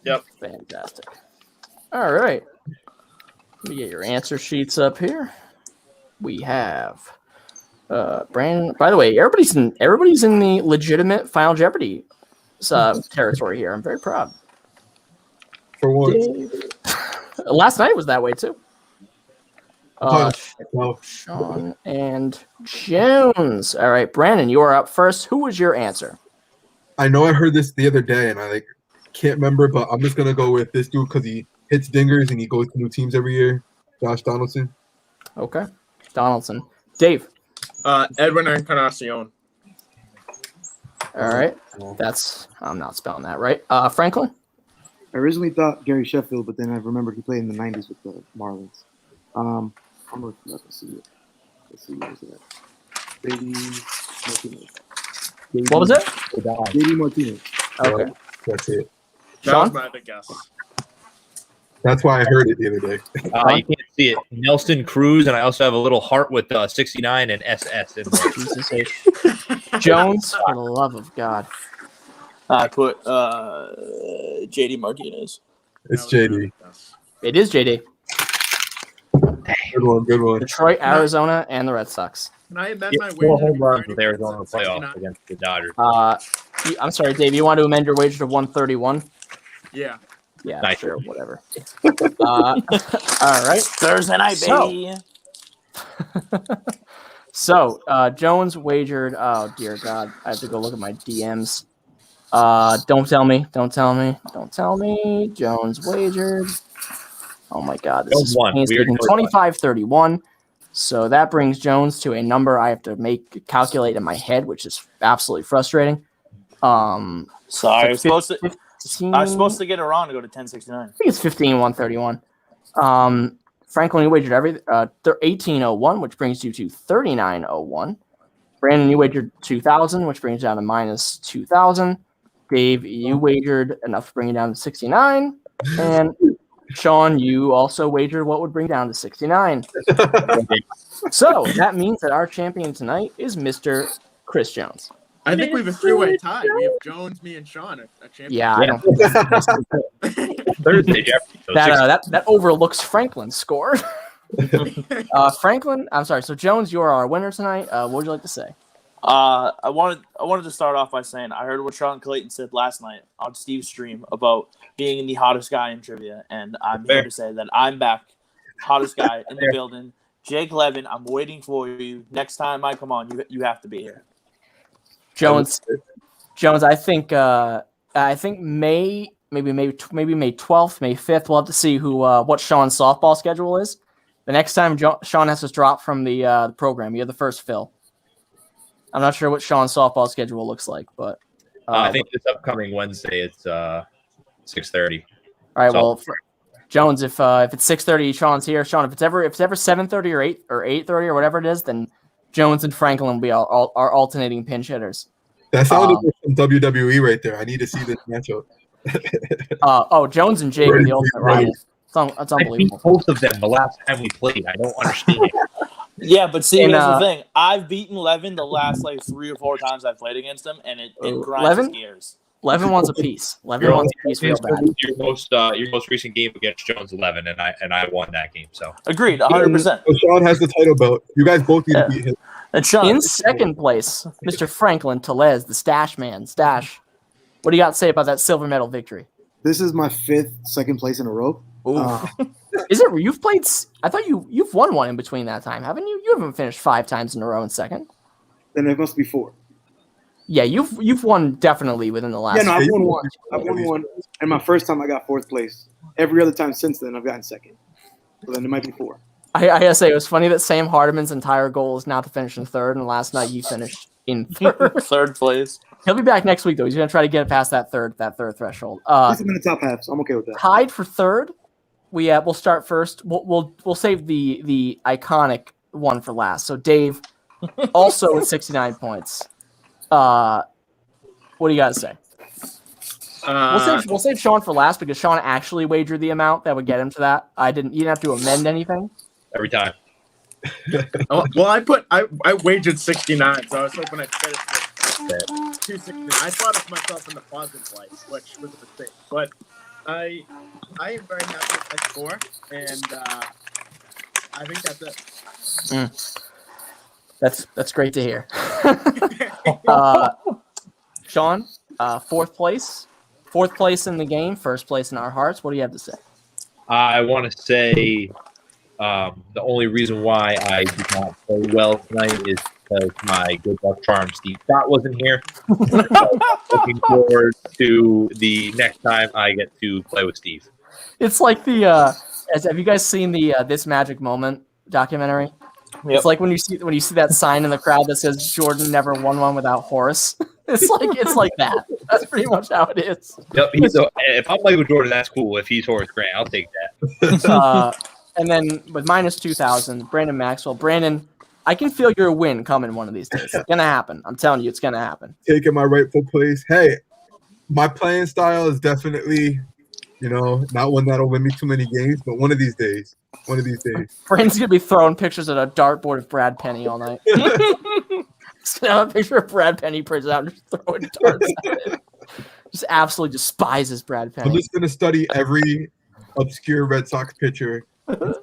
E: Yep.
D: Fantastic. All right. Let me get your answer sheets up here. We have Brandon. By the way, everybody's in the legitimate Final Jeopardy territory here. I'm very proud.
A: For once.
D: Last night was that way too.
A: No.
D: Sean and Jones. All right, Brandon, you are up first. Who was your answer?
A: I know I heard this the other day, and I can't remember, but I'm just gonna go with this dude because he hits dingers and he goes to new teams every year. Josh Donaldson.
D: Okay, Donaldson. Dave.
C: Edwin Encarnacion.
D: All right, I'm not spelling that right. Franklin.
F: I originally thought Gary Sheffield, but then I remembered he played in the '90s with the Marlins. I'm looking up to see it. Let's see, what was it? Baby Martinez.
D: What was it?
F: Baby Martinez.
D: Okay.
A: That's it.
C: That
D: Sean?
C: was my other guess.
A: That's why I heard it the other day.
E: You can't see it. Nelson Cruz, and I also have a little heart with 69 and SS in there.
D: Jesus H. Jones, for the love of God.
B: I put JD Martinez.
A: It's JD.
D: It is JD.
A: Good one.
D: Detroit, Arizona, and the Red Sox.
C: Can I amend my
E: 4
C: wager?
E: home runs with Arizona in the playoffs against the Dodgers.
D: I'm sorry, Dave. You want to amend your wager to 131?
C: Yeah.
D: Yeah,
E: Nice.
D: sure, whatever. All right.
B: Thursday night, baby.
D: So, Jones wagered. Oh dear God, I have to go look at my DMs. Don't tell me. Jones wagered. Oh my God, this is painstaking. 25-31. So that brings Jones to a number I have to calculate in my head, which is absolutely frustrating.
B: Sorry, I was supposed to get it wrong to go to 1069.
D: I think it's 15-131. Franklin, you wagered 1801, which brings you to 3901. Brandon, you wagered 2000, which brings you down to minus 2000. Dave, you wagered enough to bring you down to 69. And Sean, you also wagered what would bring down to 69. So that means that our champion tonight is Mr. Chris Jones.
C: I think we have a three-way tie. We have Jones, me, and Sean, a champion.
D: Yeah, I don't
E: Thursday, Jeopardy. So
D: that overlooks Franklin's score. Franklin, I'm sorry. So Jones, you are our winner tonight. What would you like to say?
B: I wanted to start off by saying I heard what Sean Clayton said last night on Steve's stream about being the hottest guy in trivia, and I'm here to say that I'm back, hottest guy in the building. Jake Levin, I'm waiting for you. Next time I come on, you have to be here.
D: Jones, I think May 12th, May 5th. We'll have to see what Sean's softball schedule is. The next time Sean has to drop from the program, you're the first fill. I'm not sure what Sean's softball schedule looks like, but
E: I think this upcoming Wednesday it's 6:30.
D: All right, well, Jones, if it's 6:30, Sean's here. Sean, if it's ever 7:30 or 8:30 or whatever it is, then Jones and Franklin will be our alternating pinch hitters.
A: That sounded like some WWE right there. I need to see this matchup.
D: Jones and Jake are the ultimate rivals. It's unbelievable.
E: I beat both of them the last time we played. I don't understand.
B: Yeah, but see, here's the thing. I've beaten Levin the last 3 or 4 times I've played against him, and it grinds his gears.
D: Levin wants a piece. Levin wants a piece real bad.
E: Your most recent game against Jones 11, and I won that game. So
B: agreed, 100%.
A: So Sean has the title belt. You guys both need to beat him.
B: And Sean,
D: in second place, Mr. Franklin Telez, the Stash Man. Stash, what do you got to say about that silver medal victory?
F: This is my 5th second place in a row.
D: Is it? You've played? I thought you've won one in between that time, haven't you? You haven't finished 5 times in a row in second.
F: Then it must be 4.
D: Yeah, you've won definitely within the last.
F: Yeah, no, I've won one. I've won one, and my first time I got 4th place. Every other time since then, I've gotten second. So then it might be 4.
D: I gotta say, it was funny that Sam Hardiman's entire goal is now to finish in 3rd, and last night you finished in 3rd.
B: 3rd place.
D: He'll be back next week though. He's gonna try to get past that third threshold.
F: At least I'm in the top half, so I'm okay with that.
D: Tied for 3rd. We'll start first. We'll save the iconic one for last. So Dave, also with 69 points. What do you got to say? We'll save Sean for last because Sean actually wagered the amount that would get him to that. You didn't have to amend anything.
E: every time.
C: Well, I wagered 69, so I was hoping I'd get it.
E: that.
C: 269. I thought of myself in the positive light, which was a mistake. But I am very happy with my score, and I think that's it.
D: That's great to hear. Sean, fourth place in the game, first place in our hearts. What do you have to say?
E: I want to say the only reason why I did not play well tonight is because my good luck charm Steve Scott wasn't here. Looking forward to the next time I get to play with Steve.
D: It's like the have you guys seen the This Magic Moment documentary?
B: Yep.
D: It's like when you see that sign in the crowd that says Jordan never won one without Horace. It's like that. That's pretty much how it is.
E: Yep. If I'm Michael Jordan, that's cool. If he's Horace Grant, I'll take that.
D: And then with minus 2,000, Brandon Maxwell. Brandon, I can feel your win coming one of these days. It's gonna happen. I'm telling you, it's gonna happen.
A: Taking my rightful place. Hey, my playing style is definitely, not one that'll win me too many games, but one of these days.
D: Brandon's gonna be throwing pictures at a dartboard of Brad Penny all night. Just gonna have a picture of Brad Penny printed out and just throwing darts at it. Just absolutely despises Brad Penny.
A: I'm just gonna study every obscure Red Sox pitcher